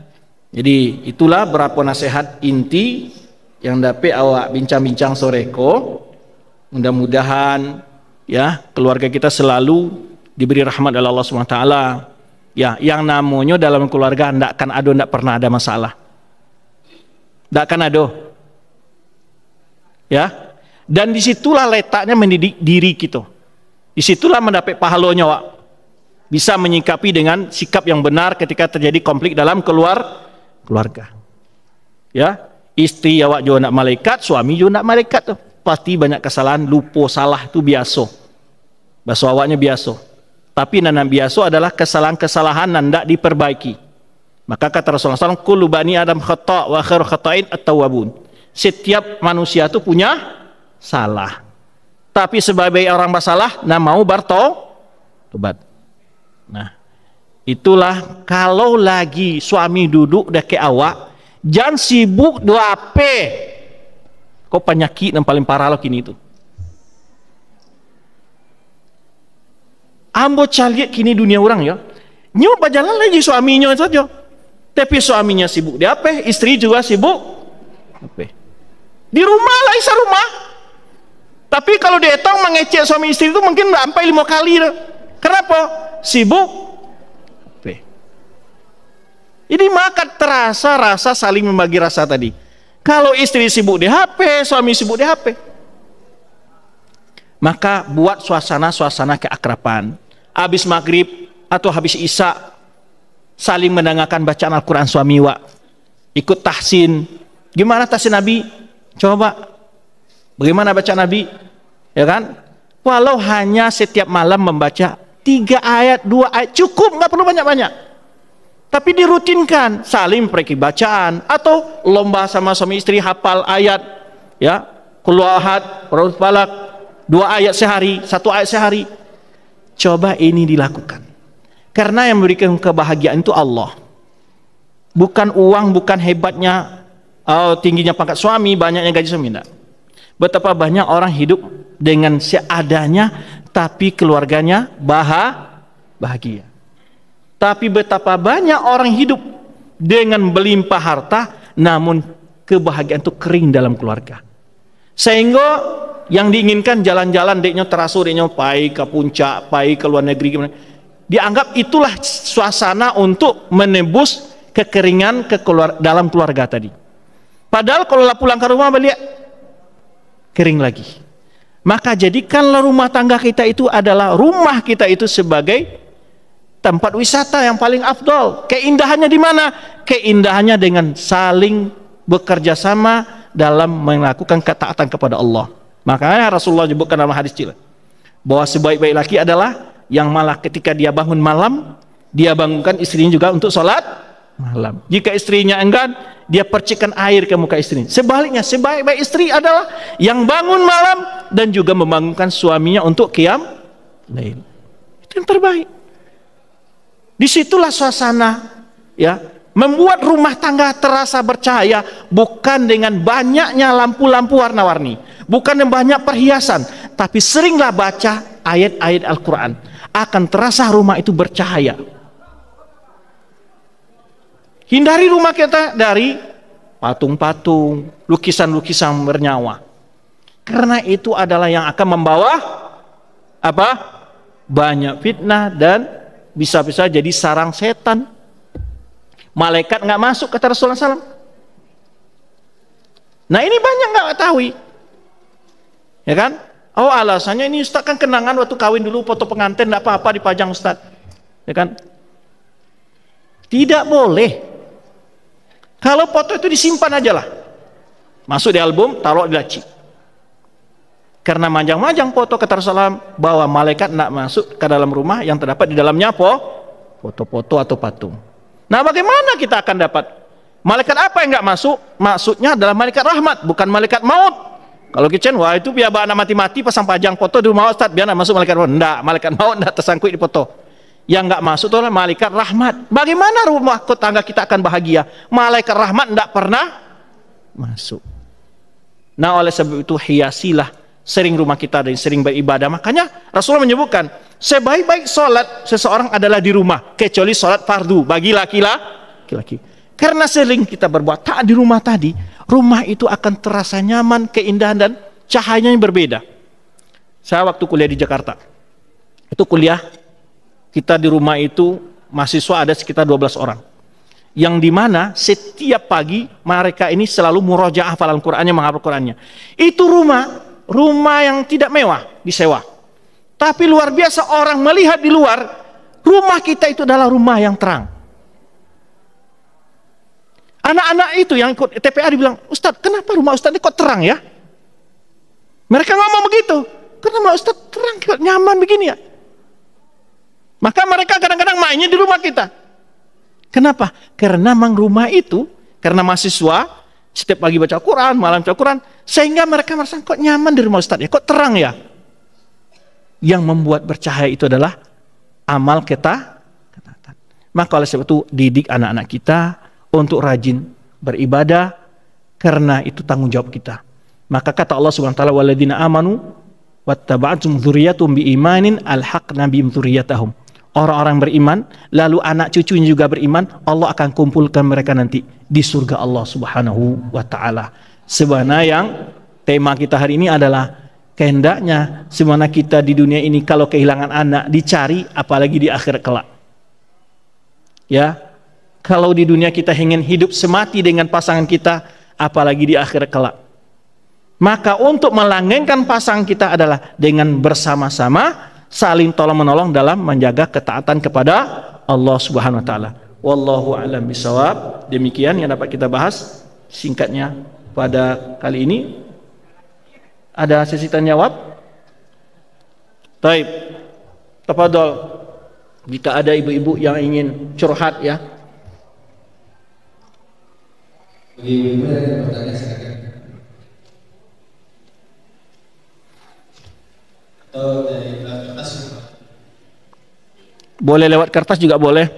Jadi itulah berapa nasihat inti yang dapat awak bincang-bincang soreko. Mudah-mudahan ya keluarga kita selalu diberi rahmat oleh Allah SWT. Ya, yang namanya dalam keluarga ndak pernah ada masalah. Ndak akan ada. Ya. Dan disitulah letaknya mendidik diri kita. Disitulah mendapat pahalanya, Wak. Bisa menyikapi dengan sikap yang benar ketika terjadi konflik dalam keluarga. Ya, istri awak juga nak malaikat, suami juga nak malaikat tuh. Pasti banyak kesalahan, lupa salah itu biasa. Bahasa awaknya biasa. Tapi nana biasa adalah kesalahan-kesalahan nanda diperbaiki. Maka kata Rasulullah SAW, kullu bani Adam khata' wa khairu khata'in at-tawwabun. Setiap manusia itu punya salah. Tapi sebagai orang bersalah, nah mau bertobat. Nah, itulah kalau lagi suami duduk dekat awak, jangan sibuk doa apa. Kau penyakit yang paling parah lo kini itu. Ambo caliat kini dunia orang ya. Nyo berjalan lagi suaminya saja. Tapi suaminya sibuk di apa? Istri juga sibuk apa? Di rumah lah, isa rumah. Tapi kalau dia tahu mengecek suami istri itu mungkin sampai 5 kali dah. Kenapa? Sibuk. Jadi maka terasa rasa saling membagi rasa tadi. Kalau istri sibuk di HP, suami sibuk di HP, maka buat suasana keakraban. Habis maghrib atau habis isya, saling mendengarkan bacaan Al-Quran suami wa. Ikut tahsin. Gimana tahsin Nabi? Coba. Bagaimana baca Nabi? Ya kan? Walau hanya setiap malam membaca 3 ayat, 2 ayat, cukup, nggak perlu banyak-banyak. Tapi dirutinkan, saling pergi bacaan, atau lomba sama suami istri hafal ayat, ya, Qul Ahad, Qul Falak, 2 ayat sehari, 1 ayat sehari. Coba ini dilakukan. Karena yang memberikan kebahagiaan itu Allah. Bukan uang, bukan hebatnya, tingginya pangkat suami, banyaknya gaji suami, enggak. Betapa banyak orang hidup dengan seadanya, tapi keluarganya bahagia. Tapi betapa banyak orang hidup dengan berlimpah harta, namun kebahagiaan itu kering dalam keluarga. Sehingga yang diinginkan jalan-jalan, deknya terasur, deknya pai ke puncak, pai ke luar negeri, dianggap itulah suasana untuk menebus kekeringan dalam keluarga tadi. Padahal kalau pulang ke rumah balik kering lagi. Maka jadikanlah rumah tangga kita itu adalah rumah kita itu sebagai tempat wisata yang paling afdol. Keindahannya di mana? Keindahannya dengan saling bekerja sama dalam melakukan ketaatan kepada Allah. Makanya Rasulullah sebutkan dalam hadis cila bahwa sebaik-baik laki adalah yang malah ketika dia bangun malam, dia bangunkan istrinya juga untuk sholat malam. Jika istrinya enggan, dia percikan air ke muka istrinya. Sebaliknya, sebaik-baik istri adalah yang bangun malam dan juga membangunkan suaminya untuk qiyam lail. Itu yang terbaik. Disitulah suasana, ya, membuat rumah tangga terasa bercahaya, bukan dengan banyaknya lampu-lampu warna-warni, bukan dengan banyak perhiasan, tapi seringlah baca ayat-ayat Al-Quran, akan terasa rumah itu bercahaya. Hindari rumah kita dari patung-patung, lukisan-lukisan bernyawa, karena itu adalah yang akan membawa apa? Banyak fitnah dan bisa-bisa jadi sarang setan. Malaikat nggak masuk kata Rasulullah SAW. Nah ini banyak nggak ketahui, ya kan? Oh alasannya ini Ustaz kan kenangan waktu kawin dulu foto pengantin nggak apa-apa dipajang Ustaz, ya kan? Tidak boleh. Kalau foto itu disimpan aja lah, masuk di album, taruh di laci. Karena majang-majang foto kata Rasulullah bahwa malaikat nak masuk ke dalam rumah yang terdapat di dalamnya foto-foto atau patung. Nah bagaimana kita akan dapat? Malaikat apa yang nggak masuk? Maksudnya adalah malaikat rahmat, bukan malaikat maut. Kalau kitchen, wah itu biar anak mati-mati pasang pajang foto di rumah Ustaz, biar nak masuk malaikat maut. Enggak, malaikat maut enggak tersangkut di foto. Yang nggak masuk itu adalah malaikat rahmat. Bagaimana rumah tetangga kita akan bahagia? Malaikat rahmat enggak pernah masuk. Nah oleh sebab itu hiasilah sering rumah kita dan sering beribadah. Makanya Rasulullah menyebutkan sebaik-baik sholat seseorang adalah di rumah, kecuali sholat fardu bagi laki-laki. Karena sering kita berbuat taat di rumah tadi, rumah itu akan terasa nyaman, keindahan dan cahayanya berbeda. Saya waktu kuliah di Jakarta, itu kuliah kita di rumah itu mahasiswa ada sekitar 12 orang. Yang dimana setiap pagi mereka ini selalu murojaah hafalan Qur'annya, menghafal Qur'annya. Itu rumah yang tidak mewah, disewa. Tapi luar biasa orang melihat di luar, rumah kita itu adalah rumah yang terang. Anak-anak itu yang ikut TPA dibilang, Ustadz kenapa rumah Ustadz ini kok terang ya? Mereka ngomong begitu, karena rumah Ustadz terang, kok nyaman begini ya? Maka mereka kadang-kadang mainnya di rumah kita. Kenapa? Karena memang rumah itu, karena mahasiswa, setiap pagi baca Quran, malam baca Quran, sehingga mereka merasa kok nyaman di rumah Ustadz ya, kok terang ya. Yang membuat bercahaya itu adalah amal kita. Maka oleh sebab itu didik anak-anak kita untuk rajin beribadah, karena itu tanggung jawab kita. Maka kata Allah Subhanahu wa taala, walladzina amanu wattaba'atum dzurriyyatuhum biimanin alhaqna bihim dzurriyyatahum. Orang-orang beriman, lalu anak cucunya juga beriman, Allah akan kumpulkan mereka nanti di surga Allah Subhanahu wa taala. Sebenarnya yang tema kita hari ini adalah kehendaknya sebagaimana kita di dunia ini kalau kehilangan anak dicari, apalagi di akhirat kelak. Ya. Kalau di dunia kita ingin hidup semati dengan pasangan kita, apalagi di akhirat kelak. Maka untuk melanggengkan pasangan kita adalah dengan bersama-sama saling tolong-menolong dalam menjaga ketaatan kepada Allah Subhanahu wa taala. Wallahu a'lam bishawab. Demikian yang dapat kita bahas singkatnya pada kali ini. Ada sesi tanya jawab? Baik. Tafadhol. Jika ada ibu-ibu yang ingin curhat ya. Ibu-ibu yang bertanya silakan. Atau dari kertas juga. Boleh lewat kertas juga boleh.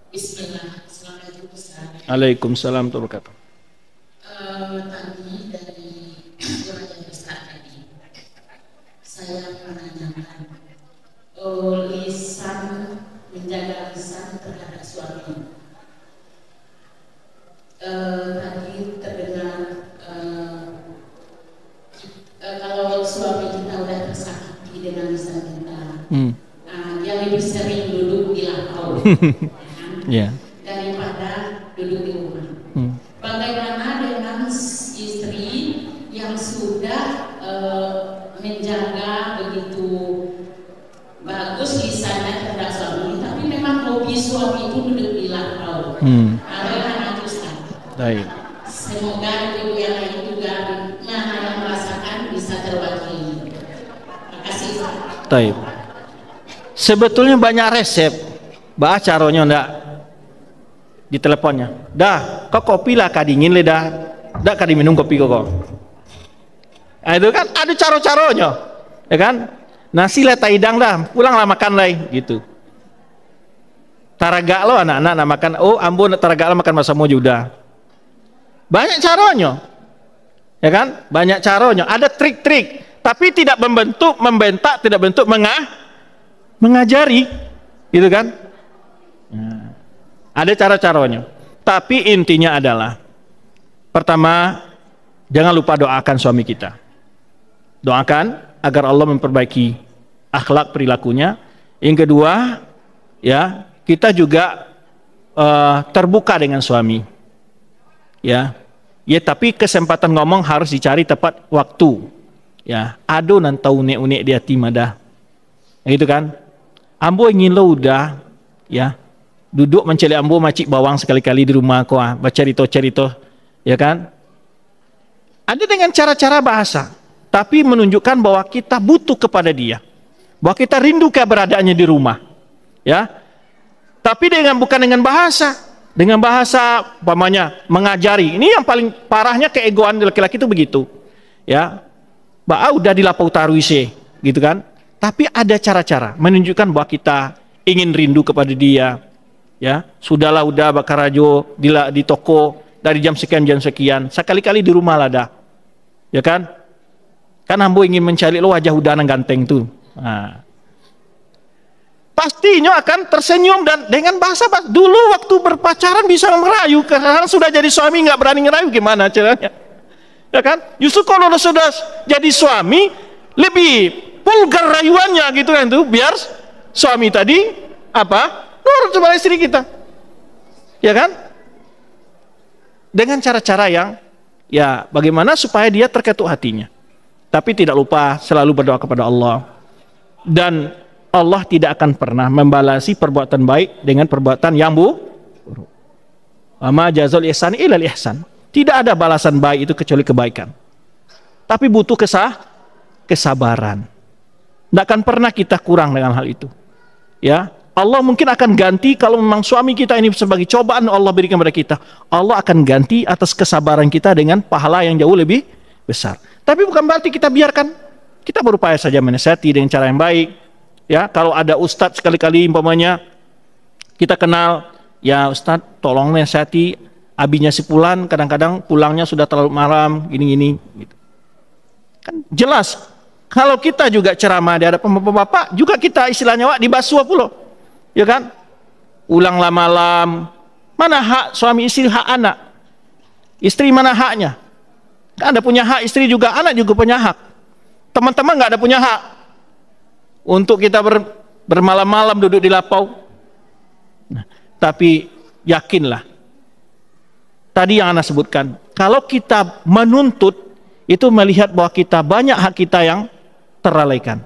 Bismillah, Assalamualaikum Ustaz. Waalaikumsalam warahmatullahi wabarakatuh. Tadi dari Raja Ustaz tadi, saya menanyakan lisan, menjaga lisan terhadap suami. Tadi terdengar kalau suami kita udah tersakiti dengan lisan kita, dia lebih sering duduk di lampau. Ya. Daripada duduk di rumah. Bagaimana dengan istri yang sudah menjaga begitu bagus lisannya terhadap suami, tapi memang hobi suami itu duduk di lampau. Bagaimana itu Ustaz? Baik. Semoga ibu yang lain juga yang merasakan bisa terwakili. Terima kasih Ustaz. Baik. Sebetulnya banyak resep. Bah caranya ndak di teleponnya. Dah, kau kopi lah kadingin le dah. Dah kadi minum kopi kok. Nah, itu kan ada cara-caranya. Ya kan? Nasi lah taidang dah, pulanglah makan lah gitu. Taraga lo anak-anak nak makan, oh ambo nak taraga lo makan masamu juga. Banyak caranya. Ya kan? Banyak caranya, ada trik-trik. Tapi tidak membentuk, membentak, tidak bentuk mengajari, gitu kan? Nah, ada cara-caranya. Tapi intinya adalah, pertama, jangan lupa doakan suami kita. Doakan agar Allah memperbaiki akhlak perilakunya. Yang kedua, ya, kita juga terbuka dengan suami. Ya, tapi kesempatan ngomong harus dicari tepat waktu. Ya, ado nan tahu unek-unek dia timada. Gitu kan? Ambo ingin lo udah, ya, duduk menceli ambo macik bawang sekali-kali di rumah ko, bercerita-cerita, ya kan? Ada dengan cara-cara bahasa, tapi menunjukkan bahwa kita butuh kepada dia, bahwa kita rindu keberadaannya di rumah, ya. Tapi bukan dengan bahasa, umpamanya mengajari. Ini yang paling parahnya keegoan laki-laki itu begitu, ya. Udah dilapau taruise, gitu kan? Tapi ada cara-cara menunjukkan bahwa kita ingin rindu kepada dia, ya. Sudahlah, udah bakar rajo di toko dari jam sekian, sekali-kali di rumah lah dah, ya kan? Kan ambo ingin mencari lo wajah udah nang ganteng tuh. Nah, pastinya akan tersenyum dan dengan bahasa dulu waktu berpacaran bisa merayu, karena sudah jadi suami nggak berani ngerayu, gimana caranya? Ya kan? Justru kalau sudah jadi suami lebih vulgar rayuannya, gitu kan tuh, biar suami tadi nurut sama istri kita, ya kan? Dengan cara-cara yang, ya, bagaimana supaya dia terketuk hatinya. Tapi tidak lupa selalu berdoa kepada Allah, dan Allah tidak akan pernah membalasi perbuatan baik dengan perbuatan yang buruk. Ama jazal ihsan ilal ihsan. Tidak ada balasan baik itu kecuali kebaikan. Tapi butuh kesabaran. Tidak akan pernah kita kurang dengan hal itu. Ya, Allah mungkin akan ganti kalau memang suami kita ini sebagai cobaan Allah berikan kepada kita. Allah akan ganti atas kesabaran kita dengan pahala yang jauh lebih besar. Tapi bukan berarti kita biarkan. Kita berupaya saja menasihati dengan cara yang baik. Ya, kalau ada ustadz sekali-kali umpamanya kita kenal, ya ustadz tolong nasihati abinya si Fulan, kadang-kadang pulangnya sudah terlalu malam, gini-gini, gitu. Kan jelas kalau kita juga ceramah di hadapan bapak-bapak, juga kita istilahnya dibasuh pula, ya kan? Ulanglah malam, mana hak suami istri, hak anak, istri mana haknya? Ada punya hak istri juga, anak juga punya hak. Teman-teman nggak ada punya hak untuk kita bermalam-malam duduk di lapau. Nah, tapi yakinlah, tadi yang Anda sebutkan, kalau kita menuntut itu melihat bahwa kita banyak hak kita yang terlalaikan.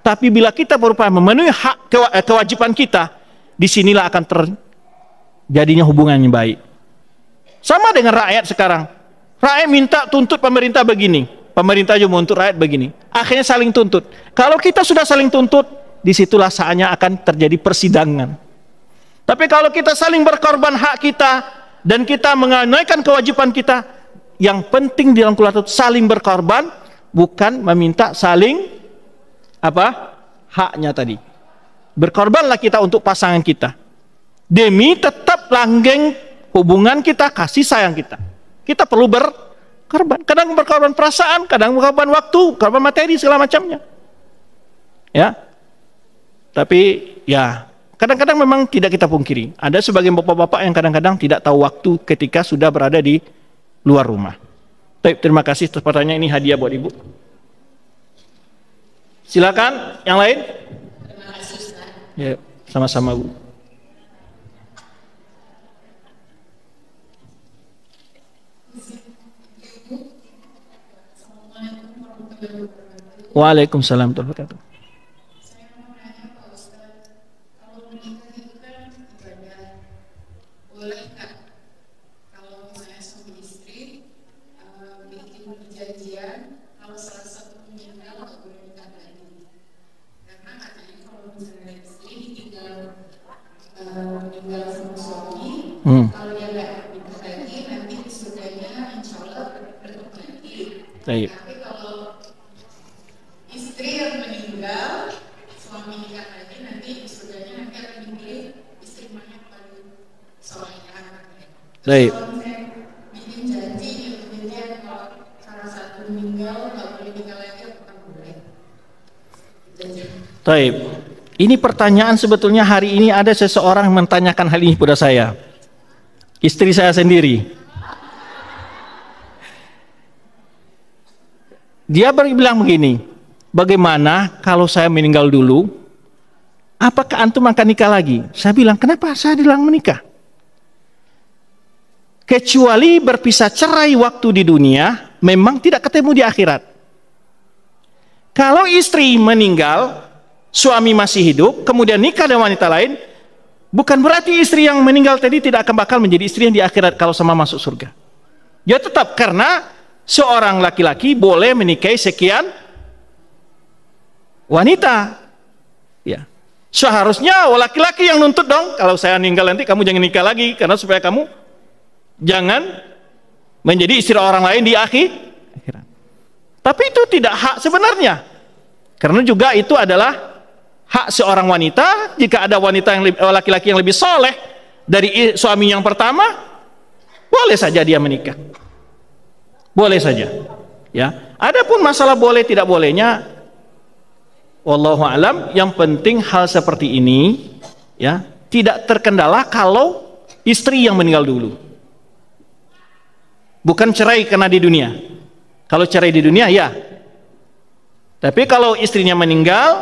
Tapi bila kita berupaya memenuhi hak kewajiban kita, disinilah akan terjadinya hubungan yang baik. Sama dengan rakyat sekarang. Rakyat minta tuntut pemerintah begini, pemerintah juga menuntut rakyat begini. Akhirnya saling tuntut. Kalau kita sudah saling tuntut, disitulah saatnya akan terjadi persidangan. Tapi kalau kita saling berkorban hak kita, dan kita menunaikan kewajiban kita, yang penting di dalam keluarga itu saling berkorban, bukan meminta saling haknya tadi. Berkorbanlah kita untuk pasangan kita demi tetap langgeng hubungan kita, kasih sayang kita. Kita perlu berkorban. Kadang berkorban perasaan, kadang berkorban waktu, korban materi, segala macamnya. Ya. Tapi ya, kadang-kadang memang tidak kita pungkiri. Ada sebagian bapak-bapak yang kadang-kadang tidak tahu waktu ketika sudah berada di luar rumah. Terima kasih atas pertanyaan, ini hadiah buat Ibu. Silakan yang lain. Terima kasih Ustaz. Ya, sama-sama Bu. Waalaikumsalam warahmatullahi wabarakatuh. Bolehkah kalau misalnya suami istri bikin perjanjian kalau salah satu meninggal nggak boleh nikah lagi? Karena katanya kalau misalnya istri tinggal meninggal sama suami, kalau dia nggak nikah lagi nanti di surganya insya Allah bertemu lagi. Baik. Tapi kalau istri yang meninggal suami nikah lagi, nanti di surganya nanti akan dipilih istri mana yang paling soalnya. Baik. Kalau misalnya bikin janji, intinya kalau salah satu meninggal nggak boleh nikah lagi, apakah boleh? Taib. Ini pertanyaan sebetulnya hari ini ada seseorang menanyakan hal ini pada saya. Istri saya sendiri. Dia bilang begini, bagaimana kalau saya meninggal dulu, apakah antum akan nikah lagi? Saya bilang, kenapa saya dilarang menikah? Kecuali berpisah cerai waktu di dunia, memang tidak ketemu di akhirat. Kalau istri meninggal, suami masih hidup, kemudian nikah dengan wanita lain, bukan berarti istri yang meninggal tadi tidak akan bakal menjadi istri yang di akhirat kalau sama masuk surga. Ya tetap, karena seorang laki-laki boleh menikahi sekian wanita. Ya. Seharusnya laki-laki yang nuntut dong, kalau saya meninggal nanti kamu jangan nikah lagi, karena supaya kamu jangan menjadi istri orang lain di akhirat. Tapi itu tidak hak sebenarnya, karena juga itu adalah hak seorang wanita. Jika ada wanita yang laki-laki yang lebih soleh dari suami yang pertama, boleh saja dia menikah, boleh saja. Ya, adapun masalah boleh tidak bolehnya, wallahu alam. Yang penting hal seperti ini ya tidak terkendala kalau istri yang meninggal dulu. Bukan cerai karena di dunia. Kalau cerai di dunia ya. Tapi kalau istrinya meninggal,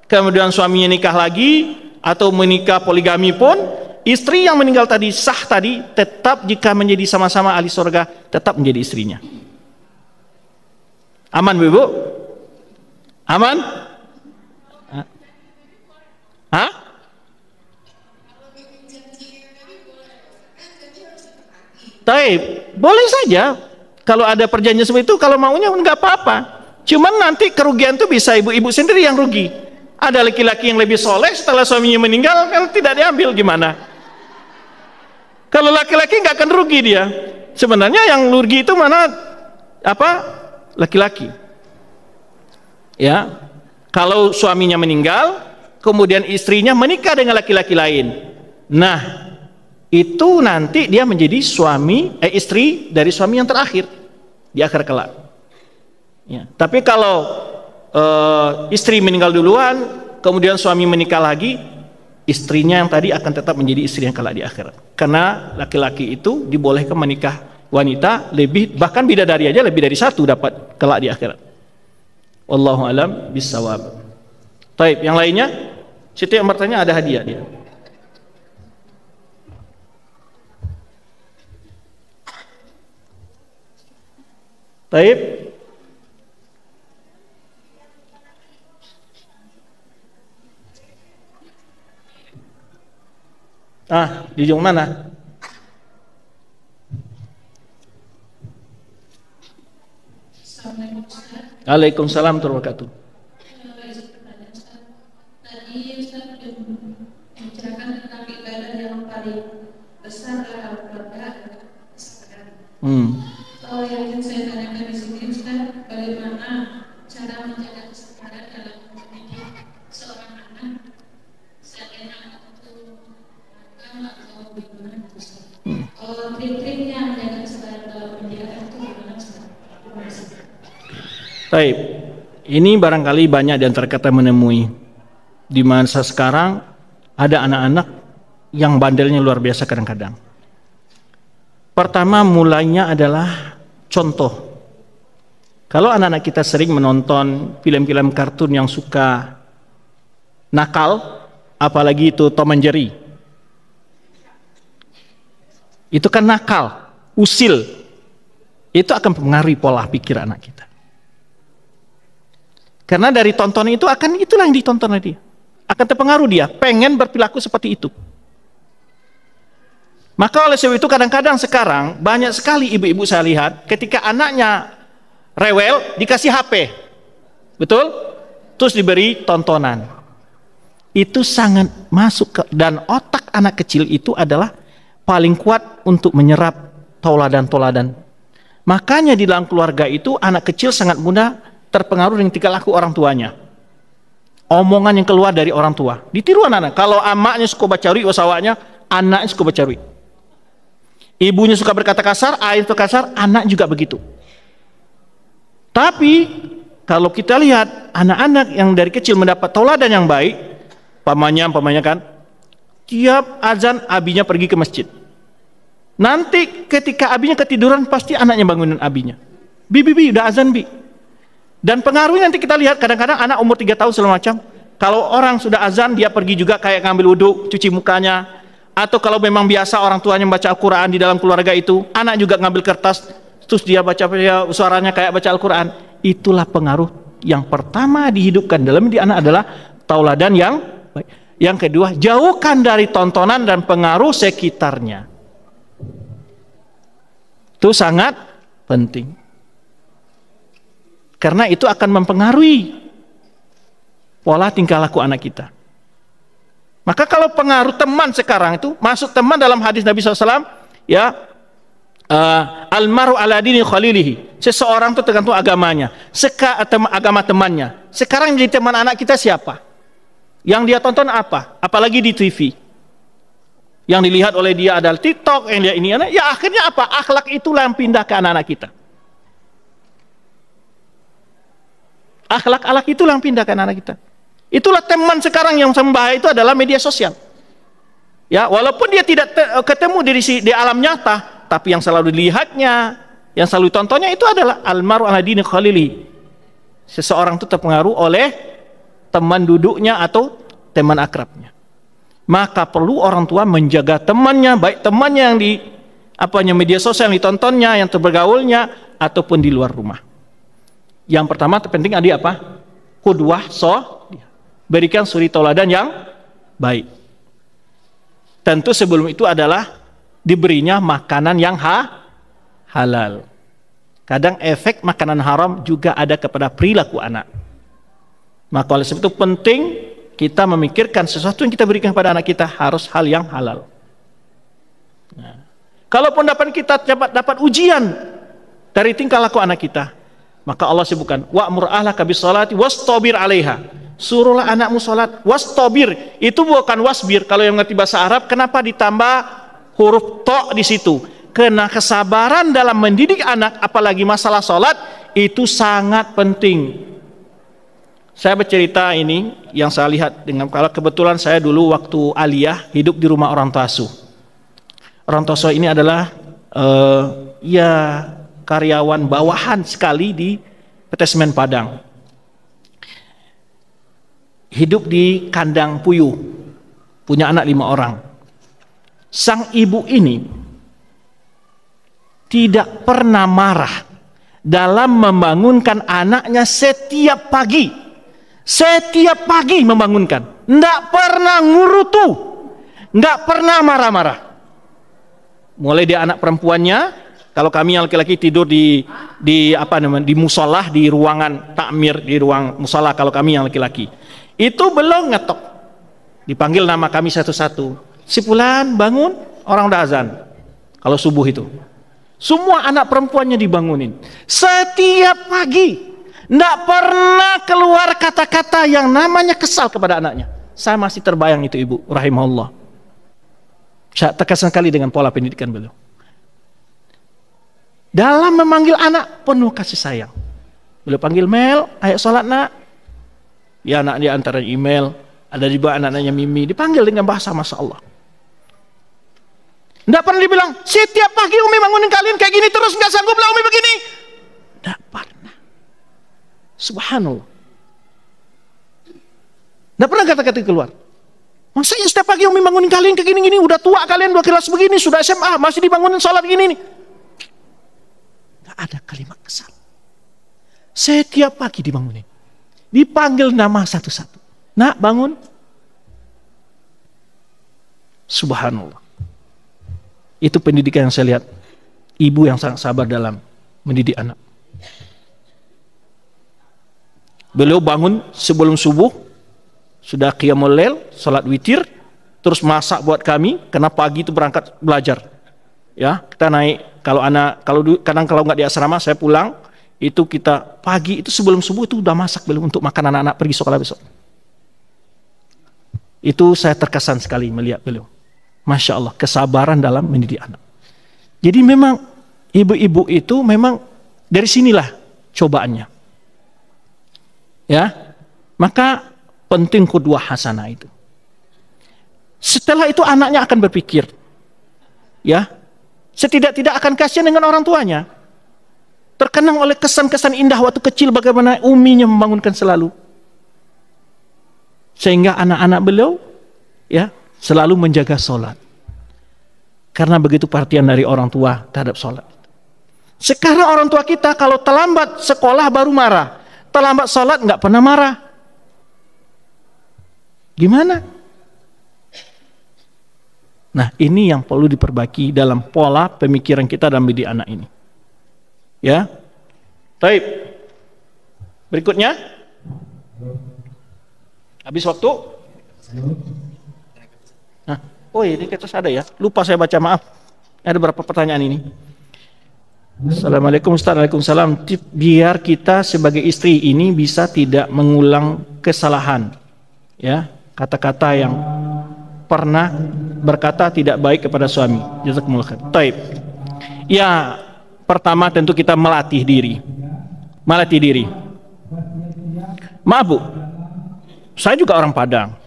kemudian suaminya nikah lagi atau menikah poligami pun, istri yang meninggal tadi sah tadi tetap, jika menjadi sama-sama ahli surga, tetap menjadi istrinya. Aman Bu? Aman? Hah? Taib, boleh saja kalau ada perjanjian seperti itu, kalau maunya nggak apa-apa. Cuman nanti kerugian itu bisa ibu-ibu sendiri yang rugi. Ada laki-laki yang lebih soleh setelah suaminya meninggal, kan tidak diambil, gimana? Kalau laki-laki nggak akan rugi dia. Sebenarnya yang rugi itu mana? Apa? Laki-laki. Ya, kalau suaminya meninggal, kemudian istrinya menikah dengan laki-laki lain. Nah, itu nanti dia menjadi istri dari suami yang terakhir di akhir kelak. Ya. Tapi kalau istri meninggal duluan, kemudian suami menikah lagi, istrinya yang tadi akan tetap menjadi istri yang kelak di akhirat. Karena laki-laki itu dibolehkan menikah wanita lebih, bahkan bidadari aja lebih dari satu dapat kelak di akhirat. Wallahu alam bissawab. Taib, yang lainnya? Situ yang bertanya ada hadiah dia. Taib. Di ujung mana? Assalamualaikum Ustaz. Waalaikumsalam warahmatullahi wabarakatuh. Tadi Ustaz membicarakan tentang ibadah yang paling besar dalam keluarga adalah kesabaran. Yang ingin saya tanyakan di sini Ustaz, bagaimana cara menjaga kesabaran dalam mendidik seorang anak, seandainya anak itu nakal atau bagaimana Ustaz? Trik-triknya menjaga kesabaran dalam mendidik itu bagaimana Ustaz? Terima kasih. Baik, ini barangkali banyak di antara kita menemui di masa sekarang ada anak-anak yang bandelnya luar biasa kadang-kadang. Pertama mulainya adalah contoh. Kalau anak-anak kita sering menonton film-film kartun yang suka nakal, apalagi itu Tom and Jerry, itu kan nakal, usil, itu akan mempengaruhi pola pikir anak kita. Karena dari tontonan itu itulah yang ditonton oleh dia. Akan terpengaruh dia, pengen berperilaku seperti itu. Maka oleh sebab itu kadang-kadang sekarang banyak sekali ibu-ibu saya lihat ketika anaknya rewel dikasih HP. Betul? Terus diberi tontonan. Itu sangat masuk dan otak anak kecil itu adalah paling kuat untuk menyerap tauladan-tauladan. Makanya di dalam keluarga itu anak kecil sangat mudah terpengaruh dengan tingkah laku orang tuanya. Omongan yang keluar dari orang tua ditiru anak-anak. Kalau amaknya suka bacari wasawanya, anaknya suka bacari. Ibunya suka berkata kasar, ayah itu kasar, anak juga begitu. Tapi kalau kita lihat anak-anak yang dari kecil mendapat tauladan yang baik, pamannya kan, tiap azan abinya pergi ke masjid. Nanti ketika abinya ketiduran pasti anaknya bangunin abinya. Bi, udah azan bi. Dan pengaruhnya nanti kita lihat kadang-kadang anak umur 3 tahun segala macam. Kalau orang sudah azan dia pergi juga kayak ngambil wudhu, cuci mukanya. Atau kalau memang biasa orang tuanya membaca Al-Quran di dalam keluarga itu, anak juga ngambil kertas, terus dia baca suaranya kayak baca Al-Quran. Itulah pengaruh yang pertama dihidupkan dalam diri anak adalah tauladan yang baik. Yang kedua, jauhkan dari tontonan dan pengaruh sekitarnya. Itu sangat penting. Karena itu akan mempengaruhi pola tingkah laku anak kita. Maka kalau pengaruh teman sekarang itu, masuk teman dalam hadis Nabi SAW, ya, almaru ala dini khalilihi. Seseorang itu tergantung agamanya, agama temannya. Sekarang jadi teman anak kita siapa? Yang dia tonton apa? Apalagi di TV. Yang dilihat oleh dia adalah TikTok, yang dia ini, ya akhirnya apa? Akhlak itulah yang pindah ke anak-anak kita. Akhlak itulah yang pindah ke anak-anak kita. Itulah teman sekarang yang berbahaya itu adalah media sosial. Ya, walaupun dia tidak ketemu di alam nyata, tapi yang selalu dilihatnya, yang selalu ditontonnya itu adalah almaru ala dini khalili. Seseorang itu terpengaruh oleh teman duduknya atau teman akrabnya. Maka perlu orang tua menjaga temannya, baik temannya yang di media sosial yang ditontonnya, yang terbergaulnya, ataupun di luar rumah. Yang pertama terpenting ada apa? Qudwah berikan suri tauladan yang baik. Tentu sebelum itu adalah diberinya makanan yang halal. Kadang efek makanan haram juga ada kepada perilaku anak. Maka oleh sebab itu penting kita memikirkan sesuatu yang kita berikan kepada anak kita harus hal yang halal. Nah, kalaupun kita dapat ujian dari tingkah laku anak kita, maka Allah sebutkan wa'mur ahlaka bis-sholati wastabir 'alaiha. Suruhlah anakmu salat wastabir. Itu bukan wasbir. Kalau yang ngerti bahasa Arab, kenapa ditambah huruf to di situ? Karena kesabaran dalam mendidik anak, apalagi masalah salat, itu sangat penting. Saya bercerita ini yang saya lihat kalau kebetulan saya dulu waktu aliyah hidup di rumah orang tua asuh. Orang tua asuh ini adalah karyawan bawahan sekali di PT Semen Padang. Hidup di kandang puyuh, punya anak 5 orang. Sang ibu ini tidak pernah marah dalam membangunkan anaknya setiap pagi. Setiap pagi membangunkan, tidak pernah ngurutu, tidak pernah marah-marah. Mulai dia anak perempuannya, kalau kami yang laki-laki tidur di musolah, di ruangan takmir, di ruang musolah kalau kami yang laki-laki. Itu belum ngetok, dipanggil nama kami satu-satu. Si fulan bangun, orang udah azan. Kalau subuh itu, semua anak perempuannya dibangunin. Setiap pagi, tidak pernah keluar kata-kata yang namanya kesal kepada anaknya. Saya masih terbayang itu ibu, rahimahullah. Saya terkesan sekali dengan pola pendidikan beliau. Dalam memanggil anak penuh kasih sayang. Beliau panggil Mel, ayo sholat nak. Ya anak dia antara email, ada juga anak-anaknya Mimi, dipanggil dengan bahasa Masya Allah. Tidak pernah dibilang, setiap pagi Umi bangunin kalian kayak gini terus, nggak sanggup lah Umi begini. Tidak pernah. Subhanallah. Tidak pernah kata-kata keluar. Maksudnya setiap pagi Umi bangunin kalian kayak gini-gini, udah tua kalian 2 kelas begini, sudah SMA, masih dibangunin sholat gini nih. Tidak ada kalimat kesal. Setiap pagi dibangunin. Dipanggil nama satu-satu. Nak bangun. Subhanallah. Itu pendidikan yang saya lihat. Ibu yang sangat sabar dalam mendidik anak. Beliau bangun sebelum subuh, sudah qiyamul lail, salat witir, terus masak buat kami, karena pagi itu berangkat belajar. Ya, kita naik. Kadang kalau nggak di asrama, saya pulang. Itu kita pagi itu sebelum subuh itu udah masak belum untuk makan anak-anak pergi sekolah besok. Itu saya terkesan sekali melihat beliau. Masya Allah, kesabaran dalam mendidik anak. Jadi memang ibu-ibu itu memang dari sinilah cobaannya. Ya, maka penting qudwah hasanah itu. Setelah itu anaknya akan berpikir, ya, setidak-tidak akan kasihan dengan orang tuanya. Terkenang oleh kesan-kesan indah waktu kecil bagaimana uminya membangunkan selalu. Sehingga anak-anak beliau, ya, selalu menjaga sholat. Karena begitu perhatian dari orang tua terhadap sholat. Sekarang orang tua kita kalau terlambat sekolah baru marah, terlambat sholat nggak pernah marah. Gimana? Nah, ini yang perlu diperbaiki dalam pola pemikiran kita dalam mendidik anak ini. Ya. Baik. Berikutnya. Habis waktu? Nah, oh ini kita ada ya. Lupa saya baca, maaf. Ada beberapa pertanyaan ini. Assalamualaikum Ustaz. Waalaikumsalam. Biar kita sebagai istri ini bisa tidak mengulang kesalahan. Ya, kata-kata yang pernah berkata tidak baik kepada suami. Jazakumullah khair. Taib. Ya, pertama tentu kita melatih diri. Melatih diri. Maaf Bu, saya juga orang Padang.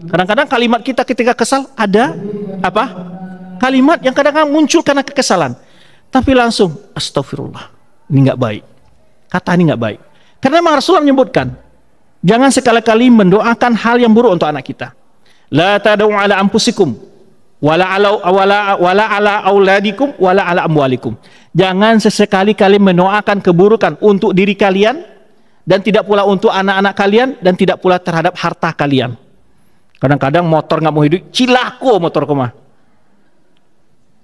Kadang-kadang kalimat kita ketika kesal ada apa? Kalimat yang kadang-kadang muncul karena kekesalan. Tapi langsung astagfirullah. Ini nggak baik. Kata ini nggak baik. Karena memang Rasulullah menyebutkan, jangan sekali-kali mendoakan hal yang buruk untuk anak kita. La tad'u ala anfusikum wala ala auladikum wala ala amwalikum. Jangan sesekali-kali mendoakan keburukan untuk diri kalian dan tidak pula untuk anak-anak kalian dan tidak pula terhadap harta kalian. Kadang-kadang motor nggak mau hidup, cilaku motor koma.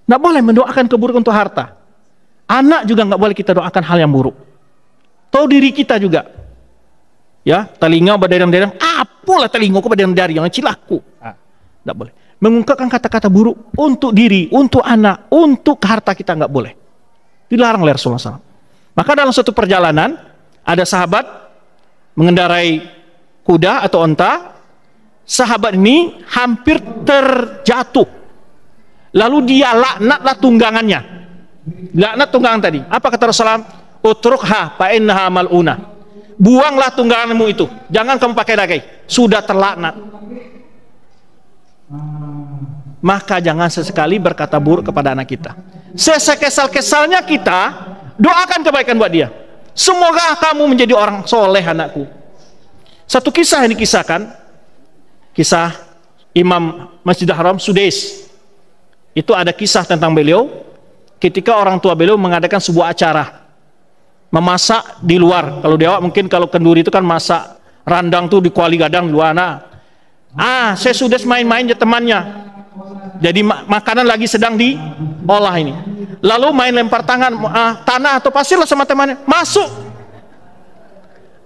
Nggak boleh mendoakan keburukan untuk harta. Anak juga nggak boleh kita doakan hal yang buruk. Tahu diri kita juga. Ya, telinga berdarang-darang, apalah telingaku berdarang-darang, yang cilaku. Nggak boleh. Mengungkapkan kata-kata buruk untuk diri, untuk anak, untuk harta kita nggak boleh. Dilarang oleh Rasulullah SAW. Maka dalam suatu perjalanan, ada sahabat mengendarai kuda atau onta. Sahabat ini hampir terjatuh. Lalu dia laknatlah tunggangannya. Laknat tunggangan tadi. Apa kata Rasulullah? Utrukha fa innaha mal'unah. Buanglah tungganganmu itu. Jangan kamu pakai lagi. Sudah terlaknat. Maka jangan sesekali berkata buruk kepada anak kita. Sesakesal-kesalnya kita doakan kebaikan buat dia. Semoga kamu menjadi orang soleh anakku. Satu kisah yang dikisahkan, kisah Imam Masjidil Haram Sudais. Itu ada kisah tentang beliau ketika orang tua beliau mengadakan sebuah acara memasak di luar. Kalau di awak mungkin kalau kenduri itu kan masak randang tuh di kuali gadang di luar. Saya sudah main-main ya temannya. Jadi makanan lagi sedang diolah ini. Lalu main lempar tanah atau pasir lah sama temannya. Masuk.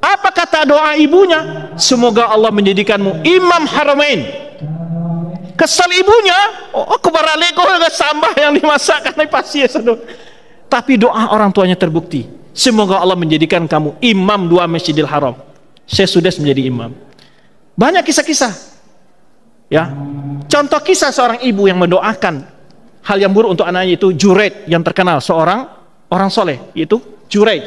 Apa kata doa ibunya? Semoga Allah menjadikanmu Imam Haramain. Kesal ibunya, kebarale kau dengan sambah yang dimasakkan di pasir. Tapi doa orang tuanya terbukti. Semoga Allah menjadikan kamu imam 2 Masjidil Haram. Saya sudah menjadi imam. Banyak kisah-kisah. Ya. Contoh kisah seorang ibu yang mendoakan hal yang buruk untuk anaknya itu Juraid yang terkenal, seorang orang soleh, yaitu Juraid.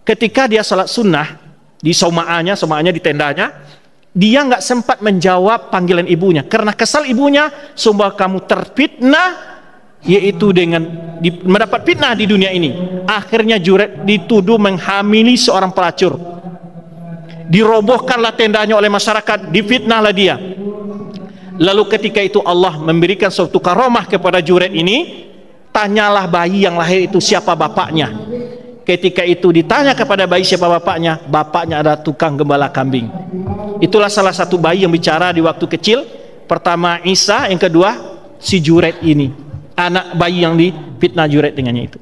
Ketika dia salat sunnah di saumaannya di tendanya, dia nggak sempat menjawab panggilan ibunya karena kesal ibunya, sumber kamu terfitnah, yaitu dengan mendapat fitnah di dunia ini. Akhirnya Juraid dituduh menghamili seorang pelacur. Dirobohkanlah tendanya oleh masyarakat, difitnahlah dia. Lalu ketika itu Allah memberikan suatu karomah kepada Juraid ini. Tanyalah bayi yang lahir itu siapa bapaknya. Ketika itu ditanya kepada bayi siapa bapaknya, bapaknya adalah tukang gembala kambing. Itulah salah satu bayi yang bicara di waktu kecil. Pertama Isa, yang kedua si Juraid ini, anak bayi yang difitnah Juraid dengannya itu.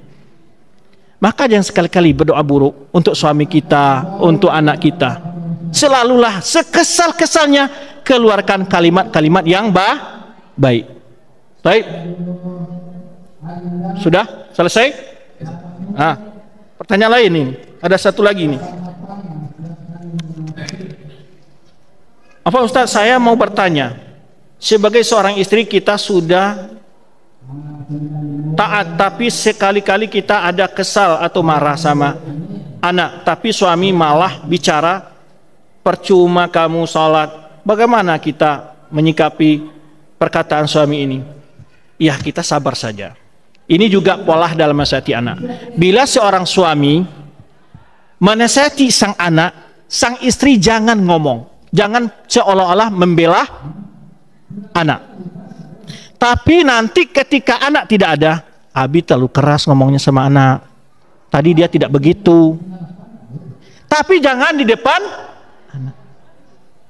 Maka jangan sekali-kali berdoa buruk untuk suami kita, untuk anak kita. Selalulah sekesal-kesalnya keluarkan kalimat-kalimat yang baik. Baik. Sudah selesai? Pertanyaan lain ini. Ada satu lagi nih. Apa Ustaz, saya mau bertanya. Sebagai seorang istri kita sudah taat, tapi sekali-kali kita ada kesal atau marah sama anak, tapi suami malah bicara, percuma kamu sholat. Bagaimana kita menyikapi perkataan suami ini? Ya, kita sabar saja. Ini juga pola dalam menasihati anak. Bila seorang suami menasihati sang anak, sang istri jangan ngomong, jangan seolah-olah membela anak. Tapi nanti ketika anak tidak ada, Abi terlalu keras ngomongnya sama anak. Tadi dia tidak begitu. Tapi jangan di depan anak.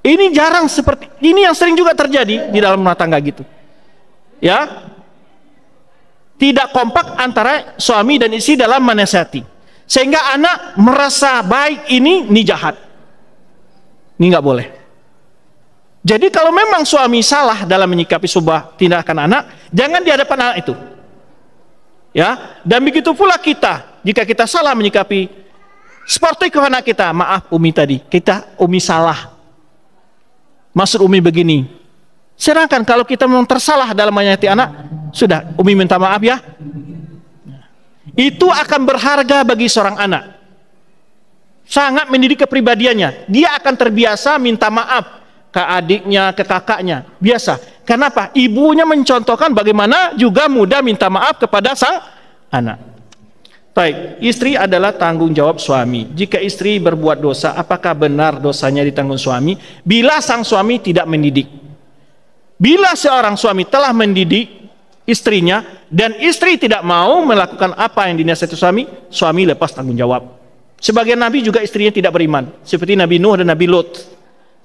Ini jarang seperti ini, yang sering juga terjadi di dalam rumah tangga gitu. Ya. Tidak kompak antara suami dan istri dalam menasihati. Sehingga anak merasa baik ini jahat. Ini nggak boleh. Jadi kalau memang suami salah dalam menyikapi sebuah tindakan anak, jangan di hadapan anak itu. Ya, dan begitu pula kita, jika kita salah menyikapi seperti ke anak kita, maaf Umi tadi, Umi salah. Maksud Umi begini. Sedangkan kalau kita memang tersalah dalam menyakiti anak, sudah Umi minta maaf ya. Itu akan berharga bagi seorang anak. Sangat mendidik kepribadiannya. Dia akan terbiasa minta maaf ke adiknya, ke kakaknya. Biasa. Kenapa? Ibunya mencontohkan bagaimana juga mudah minta maaf kepada sang anak. Baik, istri adalah tanggung jawab suami. Jika istri berbuat dosa, apakah benar dosanya ditanggung suami? Bila sang suami tidak mendidik. Bila seorang suami telah mendidik istrinya dan istri tidak mau melakukan apa yang dinasihati suami, suami lepas tanggung jawab. Sebagian nabi juga istrinya tidak beriman, seperti Nabi Nuh dan Nabi Lut.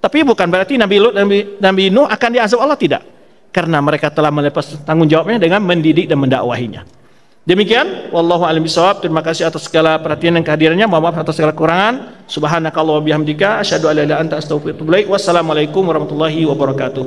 Tapi bukan berarti Nabi Lut dan Nabi Nuh akan diazab Allah, tidak. Karena mereka telah melepas tanggung jawabnya dengan mendidik dan mendakwahinya. Demikian, wallahu a'lam bishawab. Terima kasih atas segala perhatian dan kehadirannya. Mohon maaf atas segala kekurangan. Subhanakallah wa bihamdika asyhadu an la ilaha illa anta astaghfiruka wa atubu ilaik. Wassalamualaikum warahmatullahi wabarakatuh.